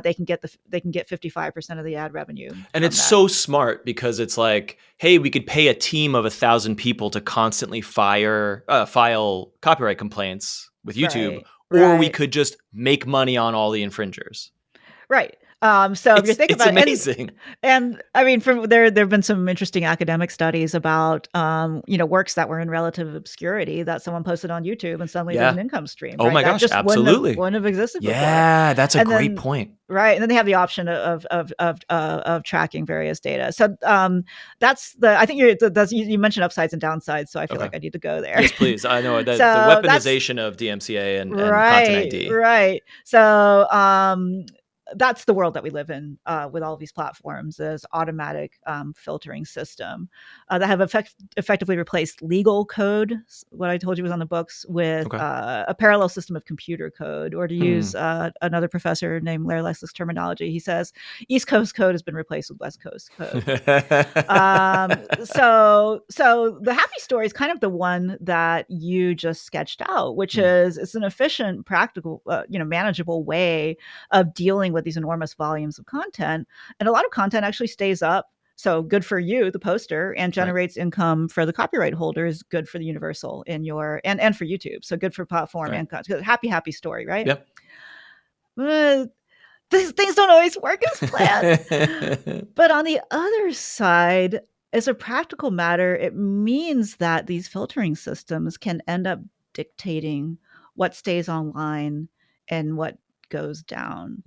They can get 55% of the ad revenue. And it's so smart because it's like, hey, we could pay a team of 1,000 people to constantly file copyright complaints with YouTube. Or we could just make money on all the infringers. Right. So if you're thinking about it, it's amazing. And I mean, from there have been some interesting academic studies about, works that were in relative obscurity that someone posted on YouTube and suddenly there's an income stream. Oh my gosh, absolutely. Wouldn't have existed before. Yeah, that's a great point. Right. And then they have the option of tracking various data. So that's I think you mentioned upsides and downsides. So I feel like I need to go there. Yes, please. I know that the weaponization of DMCA and Content ID. Right. So that's the world that we live in with all of these platforms, is automatic filtering system that have effectively replaced legal code, what I told you was on the books, with a parallel system of computer code, or to use another professor named Larry Less's terminology, he says East Coast code has been replaced with West Coast code. So the happy story is kind of the one that you just sketched out, which is it's an efficient, practical, manageable way of dealing with these enormous volumes of content. And a lot of content actually stays up. So good for you, the poster, and generates income for the copyright holders, good for the Universal and for YouTube. So good for platform and content. Happy story, right? Yep. These things don't always work as planned. But on the other side, as a practical matter, it means that these filtering systems can end up dictating what stays online and what goes down.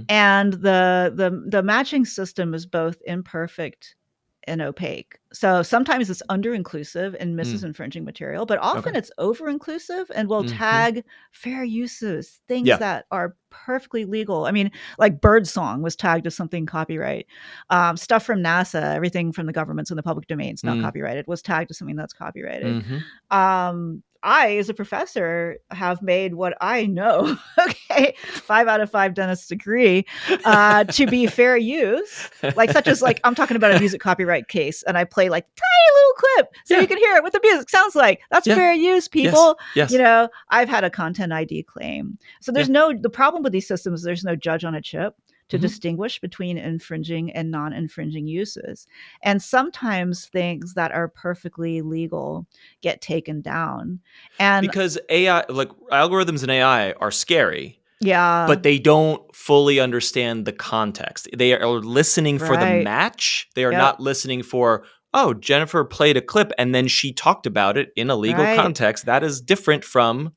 And the matching system is both imperfect and opaque. So sometimes it's under-inclusive and misses infringing material, but often it's over-inclusive and will tag fair uses, things that are perfectly legal. I mean, like Birdsong was tagged as something copyright. Stuff from NASA, everything from the governments and the public domains, not copyrighted, was tagged as something that's copyrighted. I, as a professor, have made what I know, 5 out of 5 dentists agree, to be fair use, like such as like I'm talking about a music copyright case, and I play like tiny little clip so you can hear it what the music sounds like. That's fair use, people. Yes. You know, I've had a content ID claim, so there's the problem with these systems. There's no judge on a chip to distinguish between infringing and non-infringing uses. And sometimes things that are perfectly legal get taken down. And because AI, like algorithms and AI are scary. Yeah. But they don't fully understand the context. They are listening for the match. They are not listening for, oh, Jennifer played a clip and then she talked about it in a legal context. That is different from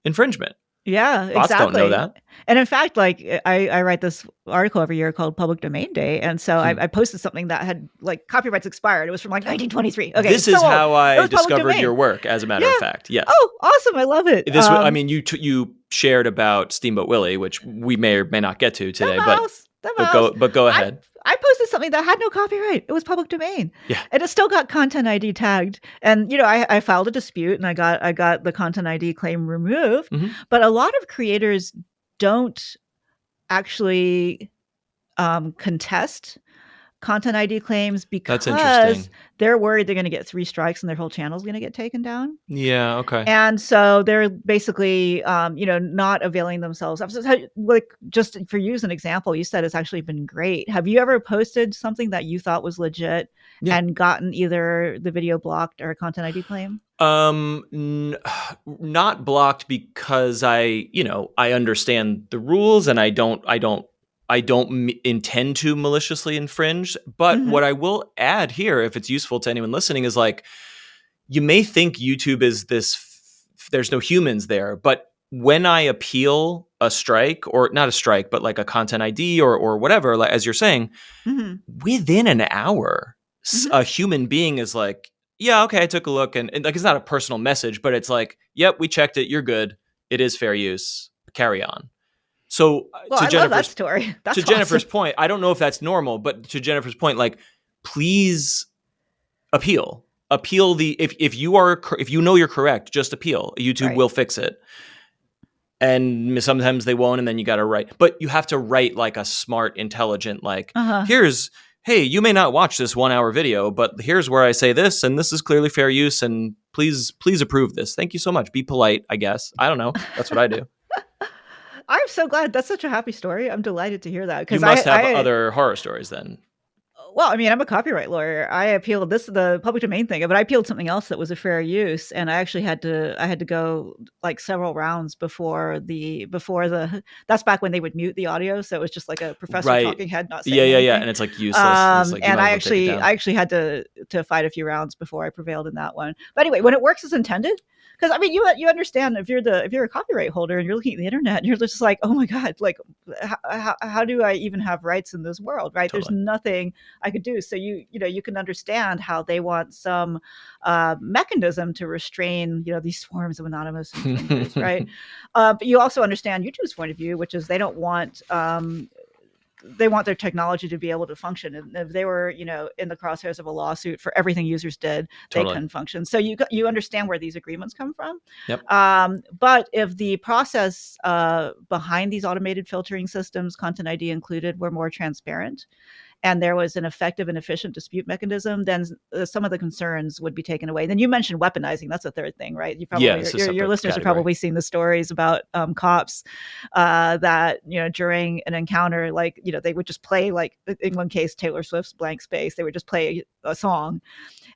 infringement. Yeah, Bots exactly. don't know that. And in fact, like I write this article every year called Public Domain Day. And so I posted something that had like copyrights expired. It was from like 1923. Okay. This is how I discovered your work, as a matter of fact. Yes. Oh, awesome. I love it. This, I mean, you shared about Steamboat Willie, which we may or may not get to today, but go ahead. I posted something that had no copyright. It was public domain. Yeah. And it still got content ID tagged. And, you know, I filed a dispute and I got the content ID claim removed. But a lot of creators don't actually contest content ID claims because they're worried they're going to get 3 strikes and their whole channel is going to get taken down. Yeah. Okay. And so they're basically, not availing themselves. Like, just for you as an example, you said it's actually been great. Have you ever posted something that you thought was legit and gotten either the video blocked or a content ID claim? Not blocked because I understand the rules and I don't intend to maliciously infringe. But what I will add here, if it's useful to anyone listening, is like, you may think YouTube is there's no humans there, but when I appeal a strike, or not a strike, but like a content ID or whatever, like, as you're saying, within an hour, a human being is like, yeah, okay, I took a look, and like, it's not a personal message, but it's like, yep, we checked it, you're good, it is fair use, carry on. So I love that story. That's awesome. Jennifer's point, I don't know if that's normal, but to Jennifer's point, like, please appeal if you know you're correct, just appeal. YouTube will fix it. And sometimes they won't, and then you got to write. But you have to write like a smart, intelligent, like, hey, you may not watch this 1-hour video, but here's where I say this, and this is clearly fair use, and please approve this. Thank you so much. Be polite, I guess. I don't know. That's what I do. I'm so glad. That's such a happy story. I'm delighted to hear that. You must have other horror stories then. Well, I mean, I'm a copyright lawyer. I appealed the public domain thing, but I appealed something else that was a fair use, and I actually had to go like several rounds before the. That's back when they would mute the audio, so it was just like a professor talking head, not saying anything. And it's like useless. It's like, and I actually had to fight a few rounds before I prevailed in that one. But anyway, when it works as intended. Because I mean, you understand if you're a copyright holder and you're looking at the internet and you're just like, oh my god, like how do I even have rights in this world, right? Totally. There's nothing I could do. So you can understand how they want some mechanism to restrain these swarms of anonymous infringers, right? But you also understand YouTube's point of view, which is they don't want. They want their technology to be able to function. And if they were, in the crosshairs of a lawsuit for everything users did, they couldn't function. So you understand where these agreements come from. Yep. But if the process behind these automated filtering systems, Content ID included, were more transparent, and there was an effective and efficient dispute mechanism, then some of the concerns would be taken away. Then you mentioned weaponizing. That's a third thing, right? You probably, your listeners have probably seen the stories about cops that, during an encounter, like, they would just play, like in one case, Taylor Swift's Blank Space. They would just play a song.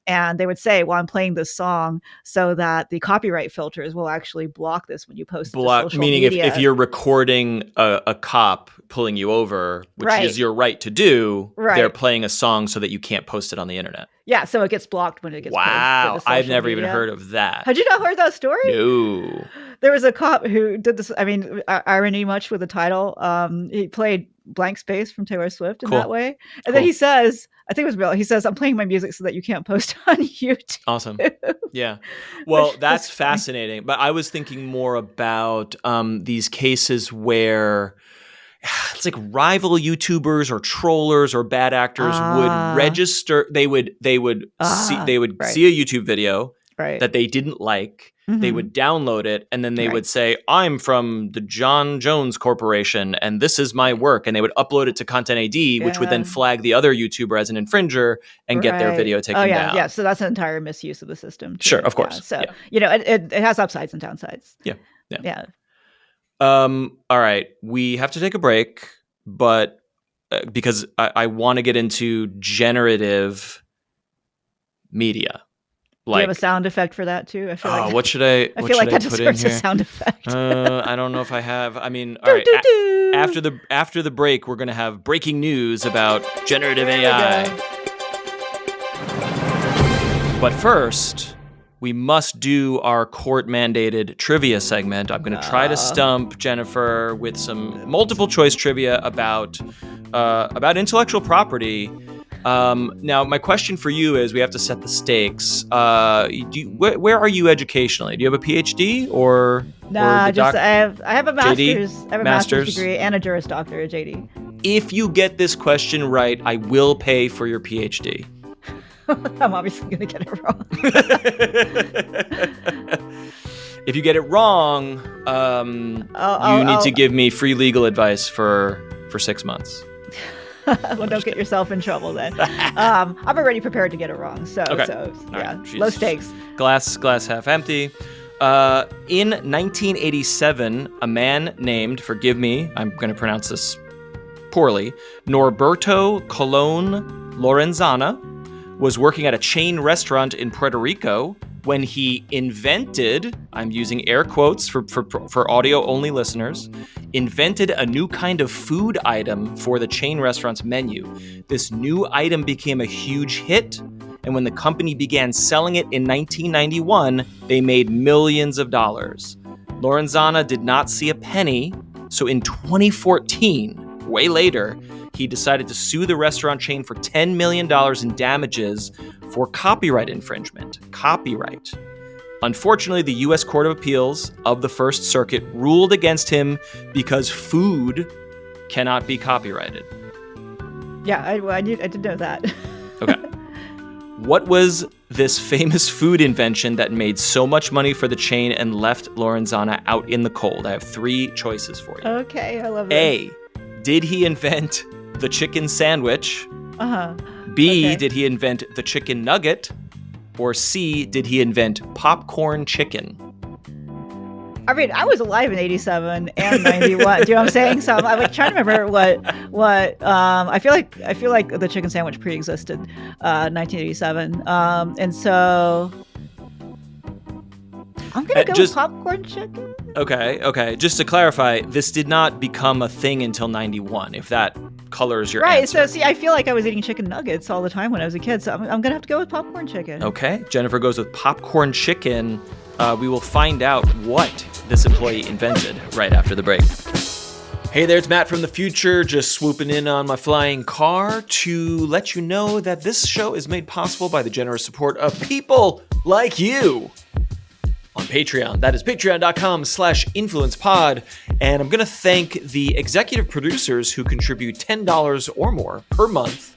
And they would say, well, I'm playing this song so that the copyright filters will actually block this when you post it to social media. Meaning if you're recording a cop pulling you over, which is your right to do, they're playing a song so that you can't post it on the internet. Yeah, so it gets blocked when it gets posted. Wow, I've never even heard of that. Had you not heard that story? No. There was a cop who did this. I mean, irony much with the title. He played Blank Space from Taylor Swift in that Cool. way. And Cool. then he says, I think it was Bill, he says, I'm playing my music so that you can't post on YouTube. Awesome. Yeah. Well, Which that's is funny. fascinating. But I was thinking more about these cases where it's like rival YouTubers or trollers or bad actors would register. They would see right. see a YouTube video Right. that they didn't like. They Mhm. would download it, and then they Right. would say, I'm from the John Jones Corporation, and this is my work. And they would upload it to Content ID, which would then Yeah. flag the other YouTuber as an infringer and get their video taken Oh, yeah. down. Yeah. So that's an entire misuse of the system, too. Sure, of Yeah. course. So, Yeah. you know, it has upsides and downsides. Yeah. Yeah. All right. We have to take a break, but because I want to get into generative media. Do you have a sound effect for that too? I feel like what should I? I feel like that put in deserves a here? sound effect. I don't know if I have. I mean, all right. After the break, we're gonna have breaking news about generative AI. But first, we must do our court-mandated trivia segment. I'm gonna try to stump Jennifer with some multiple choice trivia about intellectual property. Now, my question for you is, we have to set the stakes. Where are you educationally? Do you have a PhD or? Nah, or I have a master's. JD? I have a master's degree and a Juris Doctor at JD. If you get this question right, I will pay for your PhD. I'm obviously going to get it wrong. If you get it wrong, you need to give me free legal advice for 6 months. Well, don't get yourself in trouble then. I'm already prepared to get it wrong. So, Okay. Yeah, Right. low stakes. Glass half empty. In 1987, a man named, forgive me, I'm going to pronounce this poorly, Norberto Colon Lorenzana was working at a chain restaurant in Puerto Rico when he invented, I'm using air quotes for audio-only listeners, invented a new kind of food item for the chain restaurant's menu. This new item became a huge hit, and when the company began selling it in 1991, they made millions of dollars. Lorenzana did not see a penny, so in 2014, way later, he decided to sue the restaurant chain for $10 million in damages for copyright infringement. Copyright. Unfortunately, the U.S. Court of Appeals of the First Circuit ruled against him because food cannot be copyrighted. Yeah, I did know that. Okay. What was this famous food invention that made so much money for the chain and left Lorenzana out in the cold? I have 3 choices for you. Okay, I love it. A, did he invent the chicken sandwich? Uh-huh. B, Okay. did he invent the chicken nugget? Or C, did he invent popcorn chicken? I mean, I was alive in 87 and 91. Do you know what I'm saying? So I'm like trying to remember what I feel like the chicken sandwich pre-existed 1987. And so I'm going to go with popcorn chicken. Okay. Just to clarify, this did not become a thing until 91, if that colors your answer. So see, I feel like I was eating chicken nuggets all the time when I was a kid. So I'm going to have to go with popcorn chicken. Okay. Jennifer goes with popcorn chicken. We will find out what this employee invented right after the break. Hey there, it's Matt from the future, just swooping in on my flying car to let you know that this show is made possible by the generous support of people like you on Patreon. That is patreon.com/influencepod. And I'm going to thank the executive producers who contribute $10 or more per month.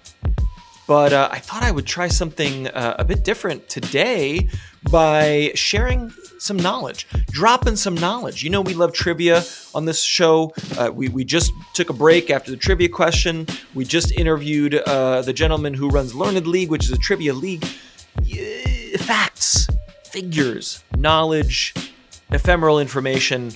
But I thought I would try something a bit different today by sharing some knowledge, dropping some knowledge. You know, we love trivia on this show. We just took a break after the trivia question. We just interviewed the gentleman who runs Learned League, which is a trivia league. Facts, figures, knowledge, ephemeral information.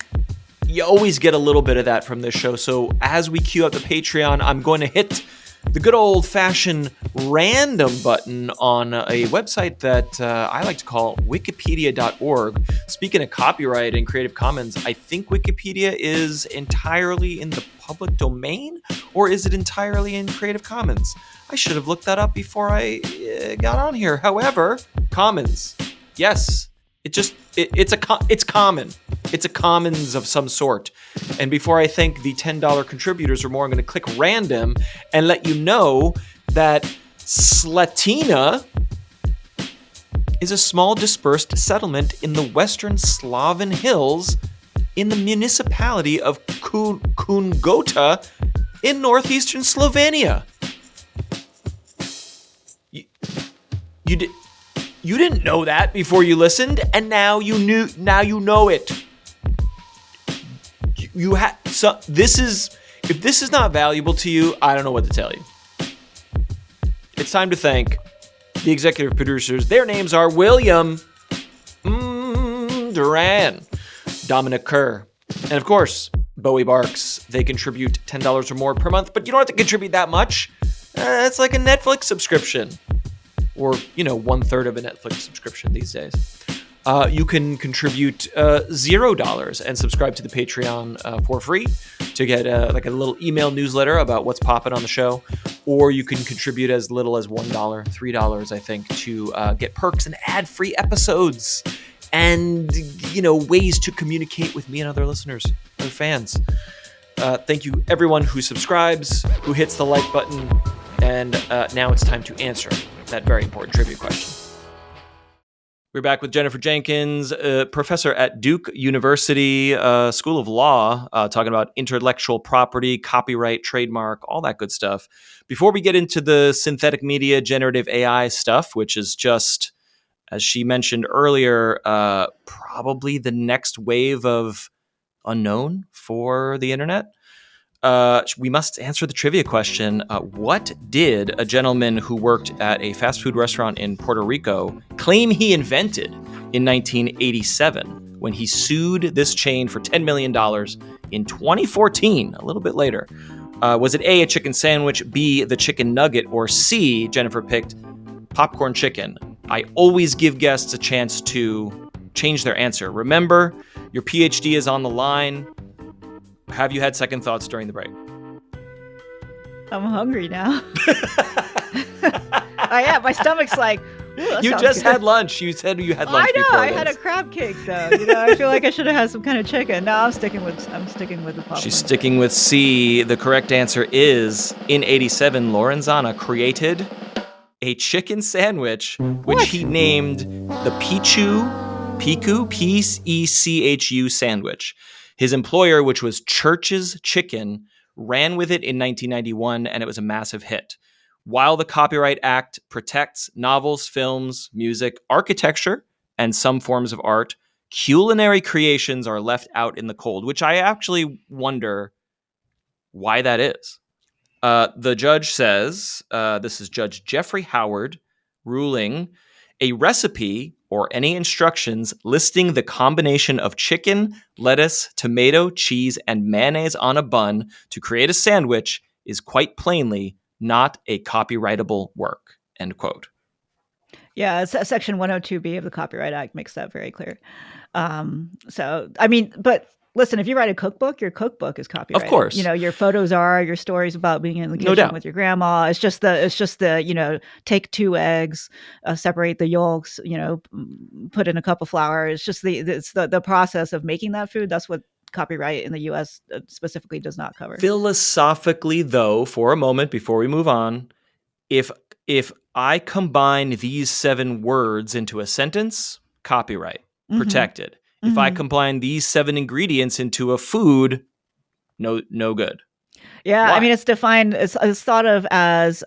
You always get a little bit of that from this show. So as we queue up the Patreon, I'm going to hit the good old-fashioned random button on a website that I like to call wikipedia.org. Speaking of copyright and Creative Commons, I think Wikipedia is entirely in the public domain, or is it entirely in Creative Commons? I should have looked that up before I got on here. However, Commons. Yes, It's common. It's a commons of some sort. And before I thank the $10 contributors or more, I'm going to click random and let you know that Slatina is a small dispersed settlement in the western Slaven hills in the municipality of Kungota in northeastern Slovenia. You didn't know that before you listened, and now you knew. Now you know it. If this is not valuable to you, I don't know what to tell you. It's time to thank the executive producers. Their names are William Duran, Dominic Kerr, and of course, Bowie Barks. They contribute $10 or more per month, but you don't have to contribute that much. It's like a Netflix subscription, or 1/3 of a Netflix subscription these days. You can contribute $0 and subscribe to the Patreon for free to get a little email newsletter about what's popping on the show. Or you can contribute as little as $1, $3, I think, to get perks and ad-free episodes and, ways to communicate with me and other listeners, other fans. Thank you, everyone who subscribes, who hits the like button. And now it's time to answer that very important trivia question. We're back with Jennifer Jenkins, professor at Duke University School of Law, talking about intellectual property, copyright, trademark, all that good stuff. Before we get into the synthetic media, generative AI stuff, which is just, as she mentioned earlier, probably the next wave of unknown for the internet, we must answer the trivia question. What did a gentleman who worked at a fast food restaurant in Puerto Rico claim he invented in 1987 when he sued this chain for $10 million in 2014, a little bit later? Was it A, a chicken sandwich, B, the chicken nugget, or C, Jennifer picked popcorn chicken? I always give guests a chance to change their answer. Remember, your PhD is on the line. Have you had second thoughts during the break? I'm hungry now. I am. My stomach's like, you just had lunch. You said you had lunch. I know. Before I had a crab cake though. I feel like I should have had some kind of chicken. No, I'm sticking with the popcorn. She's sticking with C. The correct answer is in '87, Lorenzana created a chicken sandwich, which he named the Pichu, P-E-C-H-U sandwich. His employer, which was Church's Chicken, ran with it in 1991, and it was a massive hit. While the Copyright Act protects novels, films, music, architecture, and some forms of art, culinary creations are left out in the cold, which I actually wonder why that is. The judge says, this is Judge Jeffrey Howard, ruling, a recipe or any instructions listing the combination of chicken, lettuce, tomato, cheese, and mayonnaise on a bun to create a sandwich is quite plainly not a copyrightable work, end quote. Yeah, Section 102B of the Copyright Act makes that very clear. But listen, if you write a cookbook, your cookbook is copyrighted. Of course. Your photos are, your stories about being in the kitchen with your grandma. It's just the take 2 eggs, separate the yolks, put in a cup of flour. It's just the process of making that food. That's what copyright in the U.S. specifically does not cover. Philosophically, though, for a moment before we move on, if I combine these 7 words into a sentence, copyright, protected. If I combine these 7 ingredients into a food, no good. Yeah, Why? I mean, it's defined. It's thought of as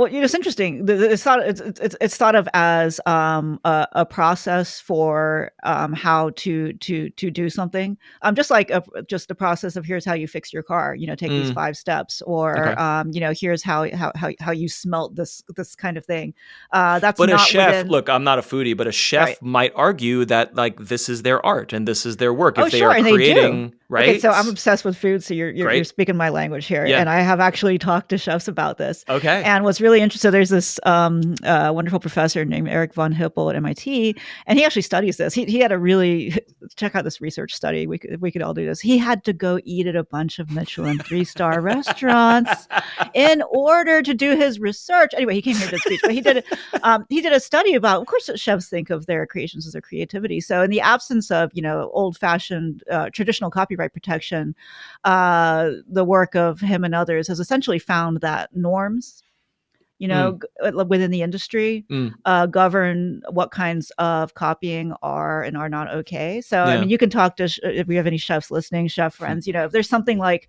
it's interesting. It's thought of as a process for how to do something. Just like just a process of here's how you fix your car. Take these 5 steps, or here's how you smelt this kind of thing. That's but not a chef. within... Look, I'm not a foodie, but a chef might argue that this is their art and this is their work. If they are creating, right? Okay, so I'm obsessed with food, so you're speaking my language here, and I have actually talked to chefs about this. Okay, and what's really really interesting. There's this wonderful professor named Eric von Hippel at MIT, and he actually studies this. He had a really check out this research study. We could all do this. He had to go eat at a bunch of Michelin 3-star restaurants in order to do his research. Anyway, he came here to speak, but he did a study about. Of course, chefs think of their creations as their creativity. So, in the absence of old-fashioned traditional copyright protection, the work of him and others has essentially found that norms, within the industry, govern what kinds of copying are and are not okay. So, I Yeah. mean, you can talk to, if we have any chefs listening, chef friends, if there's something like,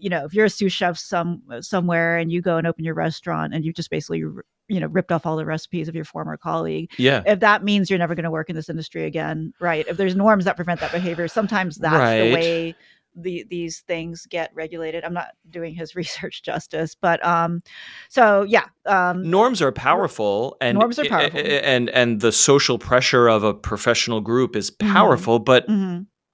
if you're a sous chef somewhere and you go and open your restaurant and you just basically, ripped off all the recipes of your former colleague. Yeah. If that means you're never going to work in this industry again, right? If there's norms that prevent that behavior, sometimes that's the way these things get regulated. I'm not doing his research justice, but norms are powerful, and norms are powerful, and the social pressure of a professional group is powerful, but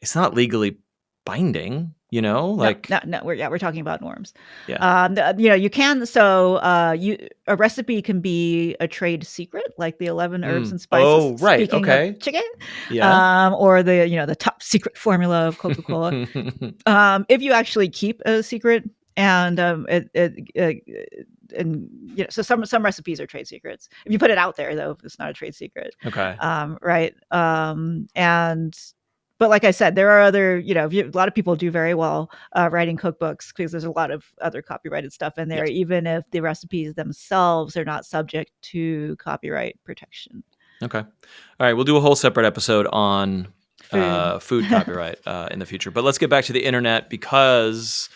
it's not legally binding. No, we're talking about norms. Yeah. You can. So a recipe can be a trade secret, like the 11 herbs and spices. Oh, right. Speaking Okay. of chicken. Yeah. Or the top secret formula of Coca-Cola. If you actually keep a secret, and so some recipes are trade secrets. If you put it out there, though, it's not a trade secret. Okay. Right. But like I said, there are other, a lot of people do very well writing cookbooks because there's a lot of other copyrighted stuff in there, even if the recipes themselves are not subject to copyright protection. Okay. All right. We'll do a whole separate episode on food copyright in the future. But let's get back to the internet, because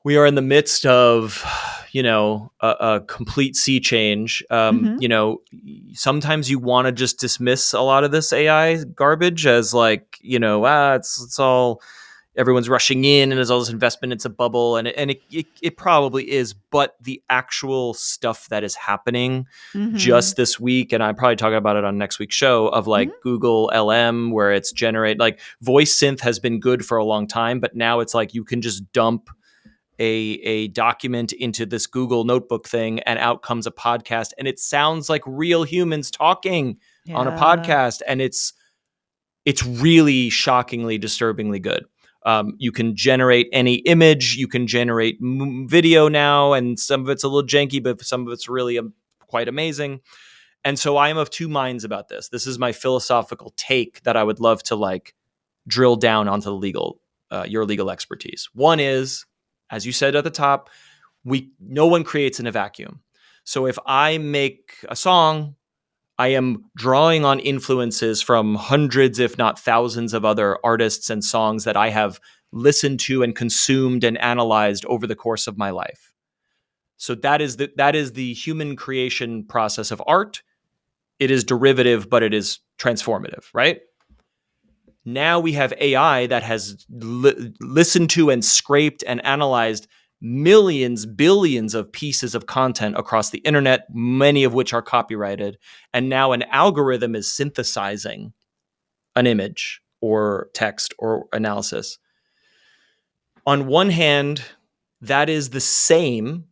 we are in the midst of, a complete sea change. Sometimes you want to just dismiss a lot of this AI garbage as like, it's all, everyone's rushing in and there's all this investment. It's a bubble, and it probably is. But the actual stuff that is happening just this week, and I'm probably talking about it on next week's show, of like Google LM, where it's voice synth has been good for a long time, but now it's like you can just dump a document into this Google notebook thing, and out comes a podcast, and it sounds like real humans talking on a podcast, and it's really shockingly, disturbingly good. You can generate any image, you can generate video now, and some of it's a little janky, but some of it's really quite amazing. And so I am of two minds about this. This is my philosophical take that I would love to drill down onto your legal expertise. One is, as you said at the top, no one creates in a vacuum. So if I make a song, I am drawing on influences from hundreds, if not thousands, of other artists and songs that I have listened to and consumed and analyzed over the course of my life. So that is the human creation process of art. It is derivative, but it is transformative, right? Now we have AI that has listened to and scraped and analyzed millions, billions of pieces of content across the internet, many of which are copyrighted. And now an algorithm is synthesizing an image or text or analysis. On one hand, that is the same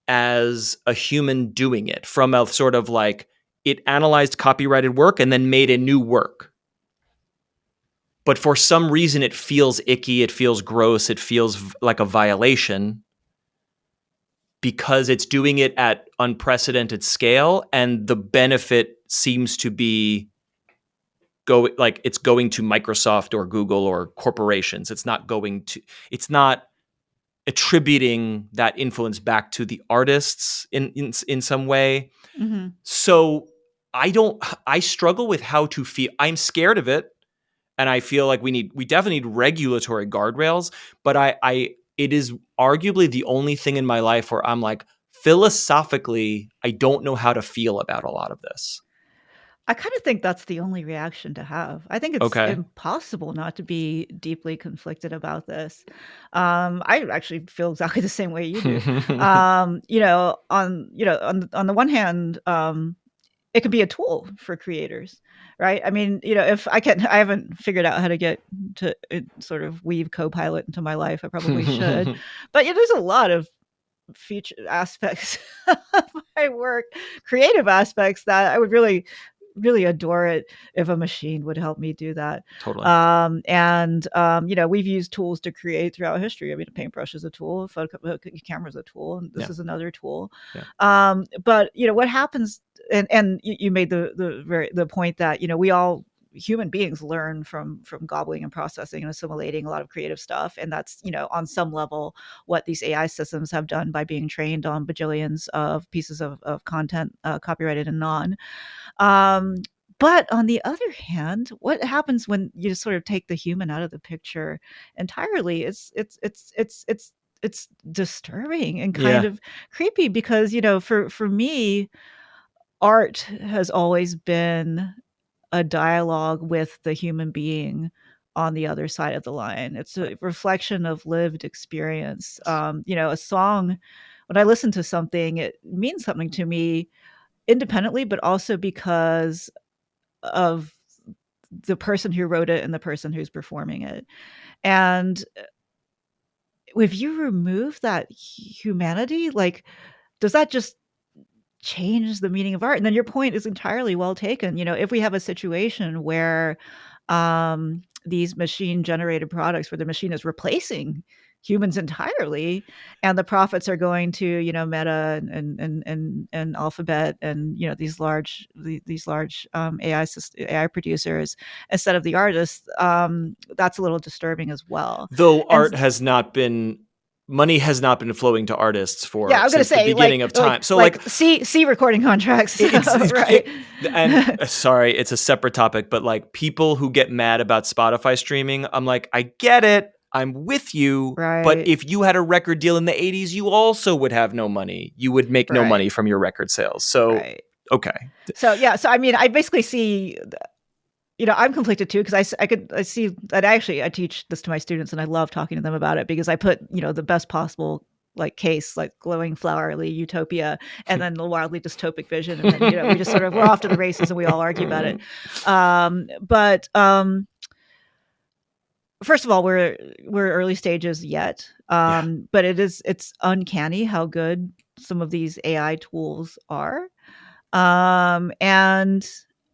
as a human doing it, from a sort of it analyzed copyrighted work and then made a new work. But for some reason, it feels icky, it feels gross, it feels like a violation, because it's doing it at unprecedented scale, and the benefit seems to be it's going to Microsoft or Google or corporations. It's not attributing that influence back to the artists in some way. Mm-hmm. So I struggle with how to feel. I'm scared of it. And I feel like we definitely need regulatory guardrails, but it is arguably the only thing in my life where I'm like, philosophically, I don't know how to feel about a lot of this. I kind of think that's the only reaction to have. I think it's impossible not to be deeply conflicted about this. I actually feel exactly the same way you do. On the one hand, it could be a tool for creators, right? I mean, if I haven't figured out how to get to sort of weave Copilot into my life. I probably should. But there's a lot of feature aspects of my work, creative aspects, that I would really adore it if a machine would help me do that. Totally. We've used tools to create throughout history. I mean, a paintbrush is a tool, a photo camera is a tool, and this is another tool. Yeah. But what happens, and you made the point that we all, human beings, learn from gobbling and processing and assimilating a lot of creative stuff, and that's on some level what these AI systems have done by being trained on bajillions of pieces of content, copyrighted and non. But on the other hand, what happens when you just sort of take the human out of the picture entirely? It's disturbing and kind of creepy, because for me, art has always been a dialogue with the human being on the other side of the line. It's a reflection of lived experience. A song, when I listen to something, it means something to me independently, but also because of the person who wrote it and the person who's performing it. And if you remove that humanity, like, does that just change the meaning of art? And then your point is entirely well taken. If we have a situation where these machine generated products, where the machine is replacing humans entirely, and the profits are going to Meta and Alphabet and these large AI producers instead of the artists, that's a little disturbing as well. Though And money has not been flowing to artists yeah, I'm going to since the say, beginning of time. So see recording contracts, right? And sorry, it's a separate topic, but like, people who get mad about Spotify streaming, I'm like, I get it. I'm with you. Right. But if you had a record deal in the 80s, you also would have no money. You would make no money from your record sales. So, okay. So, yeah. So, I mean, I basically see, I'm conflicted too, because I see that. I teach this to my students, and I love talking to them about it, because I put, the best possible case, like glowing flowery utopia, and then the wildly dystopic vision, and then we just sort of, we're off to the races and we all argue about it. But first of all, we're early stages yet, but it's uncanny how good some of these AI tools are, and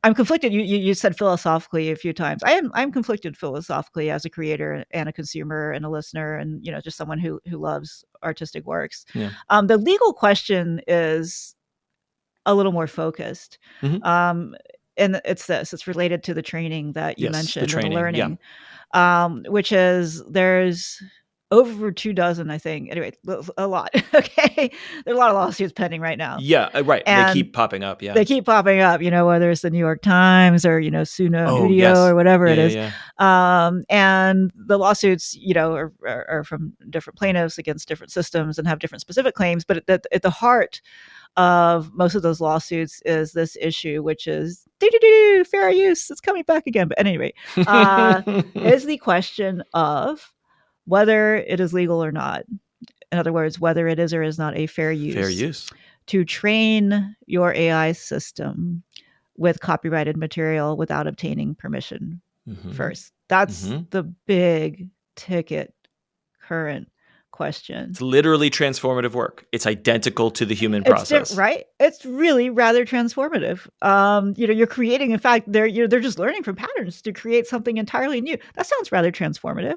I'm conflicted. You said philosophically a few times. I'm conflicted philosophically as a creator and a consumer and a listener, and just someone who loves artistic works. Yeah. The legal question is a little more focused, and it's related to the training that you mentioned, and the learning, which is, there's over 24, I think. Anyway, a lot. Okay. There's a lot of lawsuits pending right now. Yeah, right. And they keep popping up. Yeah. They keep popping up, whether it's the New York Times or, Suno Audio or whatever it is. And the lawsuits, are from different plaintiffs against different systems and have different specific claims. But at the heart of most of those lawsuits is this issue, which is fair use. It's coming back again. But anyway, is the question of whether it is legal or not. In other words, whether it is or is not a fair use to train your AI system with copyrighted material without obtaining permission first. That's the big ticket current question. It's literally transformative work. It's identical to the human process. Right? It's really rather transformative. You're creating, in fact, they're just learning from patterns to create something entirely new. That sounds rather transformative.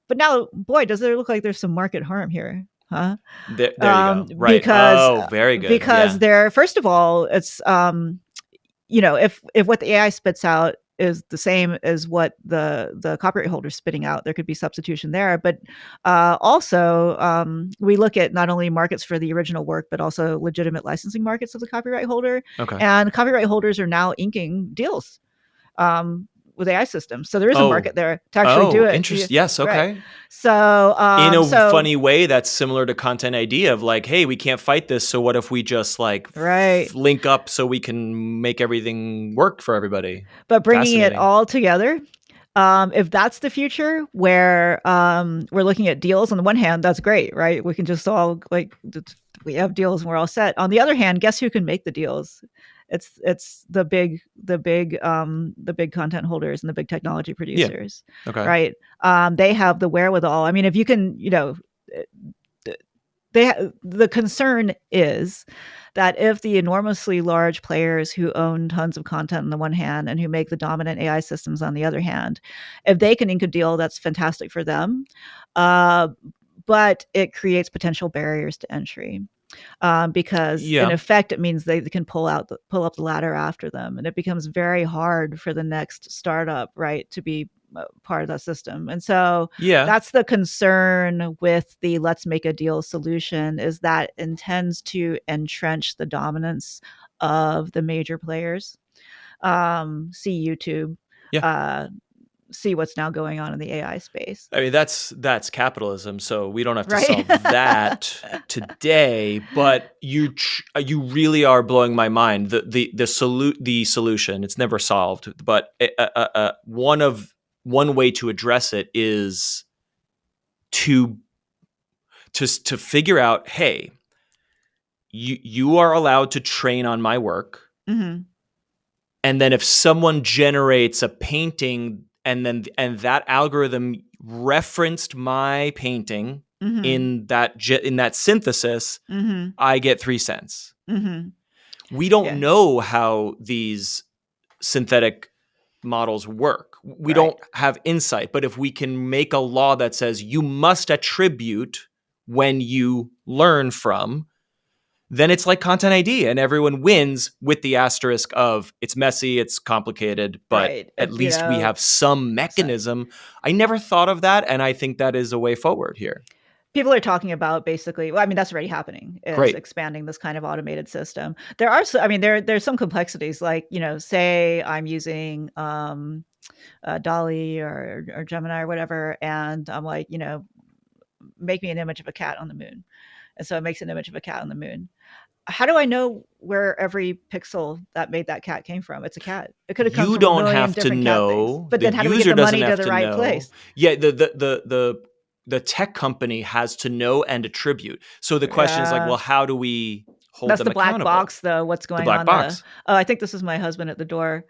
But now, boy, does it look like there's some market harm here, huh? There you go. Right. Very good. Because first of all, it's if what the AI spits out is the same as what the copyright holder's spitting out, there could be substitution there. But also, we look at not only markets for the original work, but also legitimate licensing markets of the copyright holder. Okay. And copyright holders are now inking deals with AI systems. So there is a market there to actually do it. Interesting. Yes. Okay. Right. So in a funny way, that's similar to Content ID of like, hey, we can't fight this. So what if we just link up so we can make everything work for everybody? But bringing it all together, if that's the future where we're looking at deals, on the one hand, that's great, right? We can just all we have deals and we're all set. On the other hand, guess who can make the deals? It's the big content holders and the big technology producers, Okay. right? They have the wherewithal. I mean, if you can, the concern is that if the enormously large players who own tons of content on the one hand and who make the dominant AI systems on the other hand, if they can ink a deal, that's fantastic for them. But it creates potential barriers to entry. Because in Yeah. effect, it means they can pull up the ladder after them, and it becomes very hard for the next startup, right, to be part of that system. And so Yeah. that's the concern with the let's make a deal solution, is that intends to entrench the dominance of the major players. See YouTube. Yeah. Uh, See what's now going on in the AI space. I mean, that's capitalism, so we don't have to Right. solve that today. But you really are blowing my mind. The solution, it's never solved, but one way to address it is to figure out, hey, you are allowed to train on my work, Mm-hmm. and then if someone generates a painting and that algorithm referenced my painting Mm-hmm. in that synthesis, Mm-hmm. I get 3 cents. Mm-hmm. We don't Yeah. know how these synthetic models work. We Right. don't have insight. But if we can make a law that says you must attribute when you learn from, then it's like Content ID, and everyone wins with the asterisk of it's messy, it's complicated, but Right. at least we have some mechanism. I never thought of that, and I think that is a way forward here. People are talking about basically, well, I mean, that's already happening, is Great. expanding this kind of automated system. There are, there's some complexities, like, say I'm using DALL-E or Gemini or whatever, and I'm like, make me an image of a cat on the moon. And so it makes an image of a cat on the moon. How do I know where every pixel that made that cat came from? It's a cat. It could have come You from don't a million have to different cat things. know. But then how do we get user the money doesn't to have the to right know. place? Yeah, the tech company has to know and attribute. So the question is like, well, how do we hold That's them the black accountable? box, though. What's going black on? Box. Oh, I think this is my husband at the door.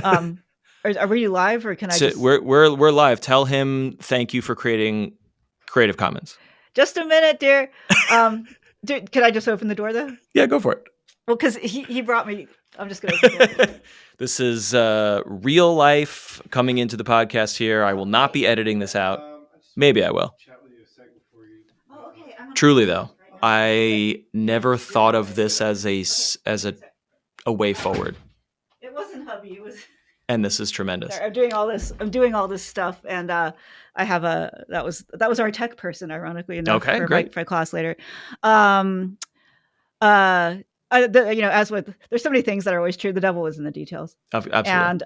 Are we live, or can I just? We're live. Tell him thank you for creating Creative Commons. Just a minute, dear. Can I just open the door, though? Yeah, go for it. Well, because he brought me. I'm just going to. This is real life coming into the podcast here. I will not be editing this out. Maybe I will. Oh, okay. Truly, though, I never thought of this as a way forward. It wasn't hubby. It was. And this is tremendous. Sorry, I'm doing all this stuff, and I have that was our tech person, ironically enough, okay, for great. my class later. As with, there's so many things that are always true. The devil is in the details. Absolutely. And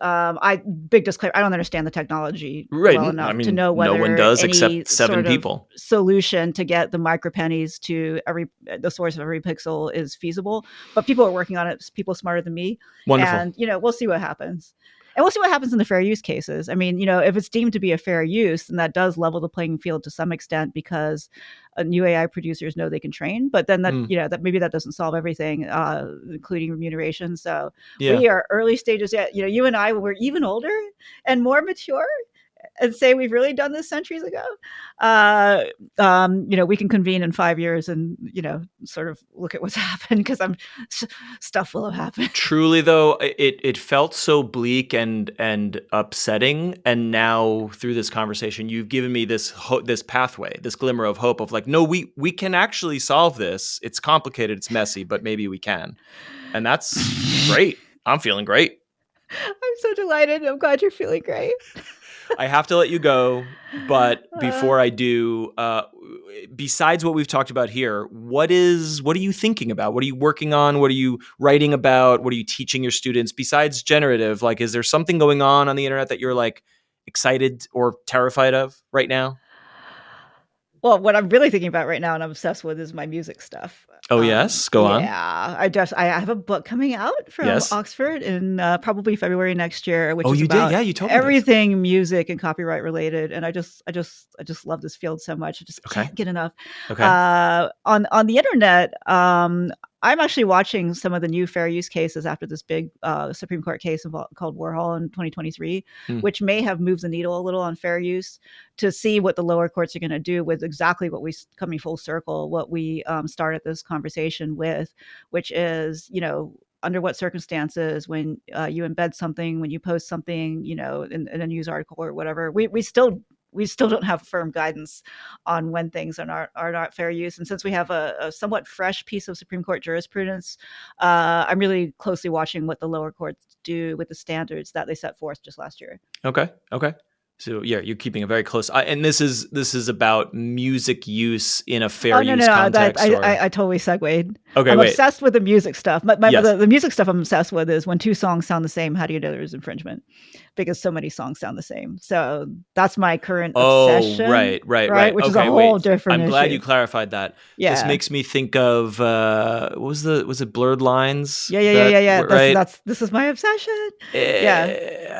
big disclaimer: I don't understand the technology right. well enough to know no whether one does any except 7 sort people. Of solution to get the micropennies to the source of every pixel is feasible. But people are working on it. People smarter than me. Wonderful. And we'll see what happens. And we'll see what happens in the fair use cases. I mean, if it's deemed to be a fair use, then that does level the playing field to some extent, because new AI producers know they can train. But then that maybe that doesn't solve everything, including remuneration. So we are early stages yet. You and I were even older and more mature, and say we've really done this centuries ago. We can convene in 5 years and sort of look at what's happened, because stuff will have happened. Truly, though, it felt so bleak and upsetting, and now through this conversation, you've given me this pathway, this glimmer of hope of like, no, we can actually solve this. It's complicated, it's messy, but maybe we can, and that's great. I'm feeling great. I'm so delighted. I'm glad you're feeling great. I have to let you go, but before I do, besides what we've talked about here, what are you thinking about? What are you working on? What are you writing about? What are you teaching your students besides generative? Like, is there something going on the internet that you're like excited or terrified of right now? Well, what I'm really thinking about right now and I'm obsessed with is my music stuff. Oh, yes? Go on. Yeah. I have a book coming out from Oxford in probably February next year, which is about you told me everything music and copyright related. And I just love this field so much. I just can't get enough. Okay. On the internet, I'm actually watching some of the new fair use cases after this big Supreme Court case called Warhol in 2023, which may have moved the needle a little on fair use, to see what the lower courts are going to do with exactly what we, coming full circle, what we started this conversation with, which is, under what circumstances when you embed something, when you post something, in a news article or whatever, we still don't have firm guidance on when things are not fair use. And since we have a somewhat fresh piece of Supreme Court jurisprudence, I'm really closely watching what the lower courts do with the standards that they set forth just last year. Okay. So yeah, you're keeping a very close eye, and this is about music use in a fair use context. I totally segued. Okay, I'm wait. obsessed with the music stuff. Yes. The music stuff I'm obsessed with is when two songs sound the same, how do you know there's infringement? Because so many songs sound the same. So that's my current obsession. Right. Which is a whole different I'm glad issue. you clarified that. Yeah. This makes me think of was it Blurred Lines? Yeah. Right. This is my obsession. Yeah.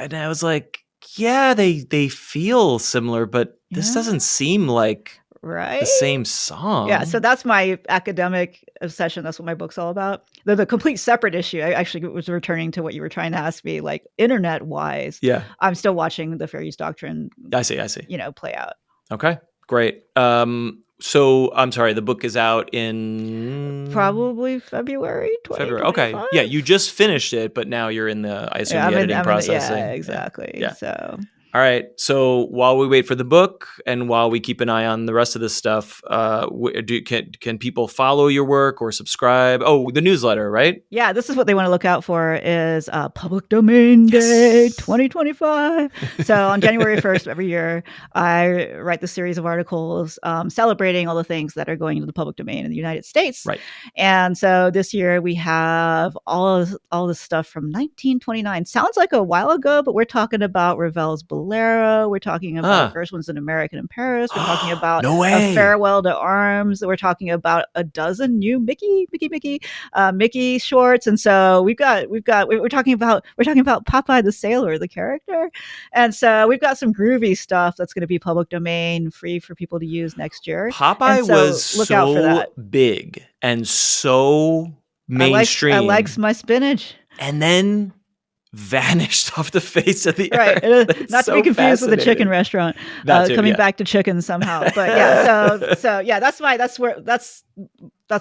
And I was like, yeah, they feel similar, but this doesn't seem like the same song. Yeah, so that's my academic obsession. That's what my book's all about. The complete separate issue, I actually was returning to what you were trying to ask me, like internet-wise. Yeah. I'm still watching the fair use doctrine. I see. Play out. Okay, great. So I'm sorry, the book is out in probably February 2025. Okay, yeah, you just finished it, but now you're in the editing process. Yeah, exactly. Yeah. So. All right. So while we wait for the book and while we keep an eye on the rest of this stuff, can people follow your work or subscribe? Oh, the newsletter, right? Yeah, this is what they want to look out for is Public Domain Day 2025. So on January 1st of every year, I write the series of articles celebrating all the things that are going into the public domain in the United States. Right. And so this year we have all this stuff from 1929. Sounds like a while ago, but we're talking about Ravel's Bolero. We're talking about First One's an American in Paris. We're talking about A Farewell to Arms. We're talking about a dozen new Mickey shorts. And so we're talking about Popeye the Sailor, the character. And so we've got some groovy stuff that's going to be public domain, free for people to use next year. Popeye was so big and so mainstream. I likes my spinach. And then vanished off the face of the earth. Right. Not to be confused with a chicken restaurant. Back to chicken somehow. But yeah, so yeah, that's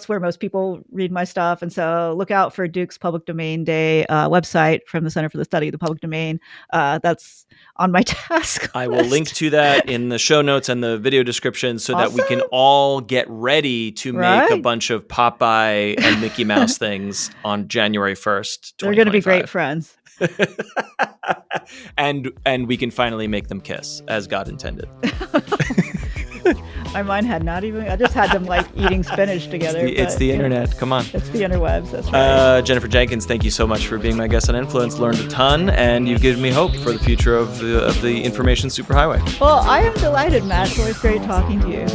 where most people read my stuff. And so look out for Duke's Public Domain Day website from the Center for the Study of the Public Domain. That's on my task list. I will link to that in the show notes and the video description so that we can all get ready to make a bunch of Popeye and Mickey Mouse things on January 1st. They're going to be great friends. and we can finally make them kiss as God intended. My mind had not even. I just had them like eating spinach together. It's the internet. Come on. It's the interwebs. That's right. Jennifer Jenkins, thank you so much for being my guest on Influence. Learned a ton, and you've given me hope for the future of the information superhighway. Well, I am delighted, Matt. It's always great talking to you.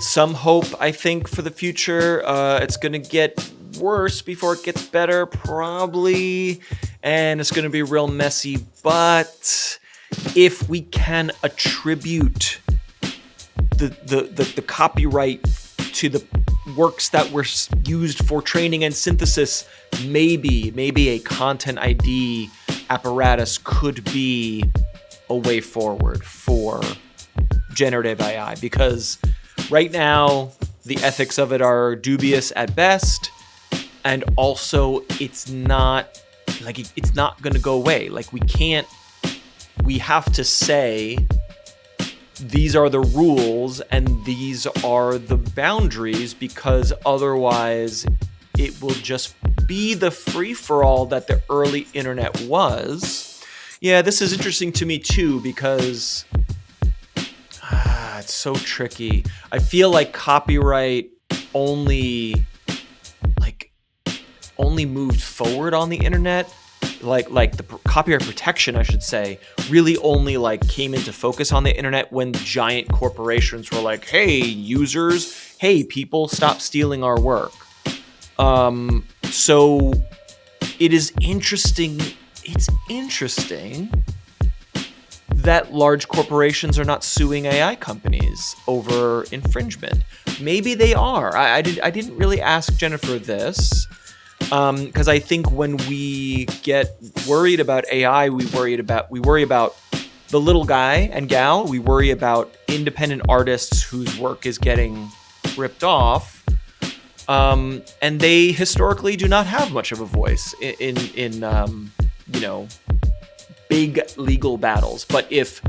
Some hope, I think, for the future. It's going to get worse before it gets better, probably, and it's going to be real messy. But if we can attribute the copyright to the works that were used for training and synthesis, maybe a content ID apparatus could be a way forward for generative AI, because right now the ethics of it are dubious at best, and also it's not going to go away. Like we have to say these are the rules and these are the boundaries, because otherwise it will just be the free-for-all that the early internet was. Yeah, this is interesting to me too, because it's so tricky. I feel like copyright only moved forward on the internet. Like the copyright protection, I should say, really only came into focus on the internet when giant corporations were like, hey, users, hey, people, stop stealing our work. So it is interesting. It's interesting that large corporations are not suing AI companies over infringement. Maybe they are. I didn't really ask Jennifer this, because I think when we get worried about AI, we worry about the little guy and gal. We worry about independent artists whose work is getting ripped off, and they historically do not have much of a voice in big legal battles. But if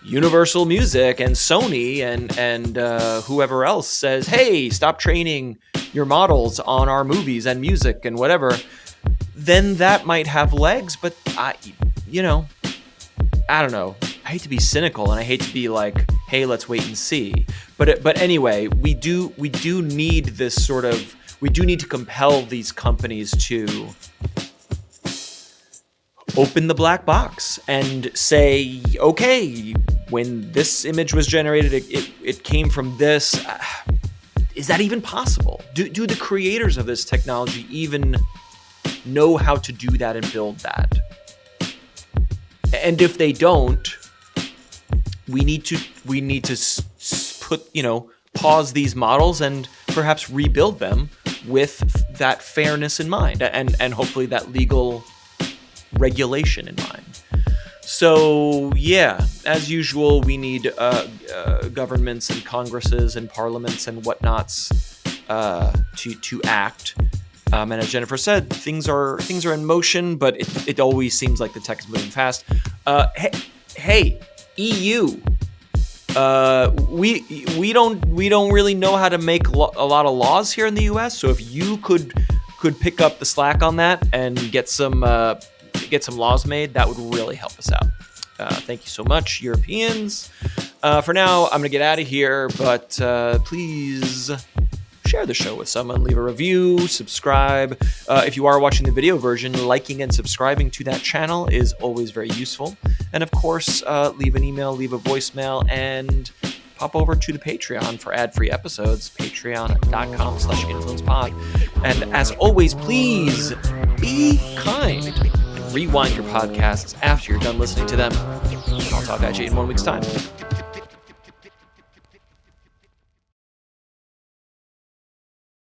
Universal Music and Sony and whoever else says, hey, stop training your models on our movies and music and whatever, then that might have legs. But I don't know. I hate to be cynical, and I hate to be like, hey, let's wait and see. But anyway, we do need this sort of, we do need to compel these companies to open the black box and say, okay, when this image was generated, it came from this. Is that even possible? Do the creators of this technology even know how to do that and build that? And if they don't, we need to put, pause these models and perhaps rebuild them with that fairness in mind, and hopefully that legal regulation in mind. So yeah, as usual, we need governments and congresses and parliaments and whatnots to act. And as Jennifer said, things are in motion, but it always seems like the tech is moving fast. Hey, EU. We don't really know how to make a lot of laws here in the U.S. So if you could pick up the slack on that and get some laws made, that would really help us out. Thank you so much, Europeans. For now, I'm gonna get out of here, but please share the show with someone, leave a review, subscribe. If you are watching the video version, liking and subscribing to that channel is always very useful. And of course, leave an email, leave a voicemail, and pop over to the Patreon for ad-free episodes, patreon.com/influencepod. And as always, please be kind and rewind your podcasts after you're done listening to them. And I'll talk at you in 1 week's time.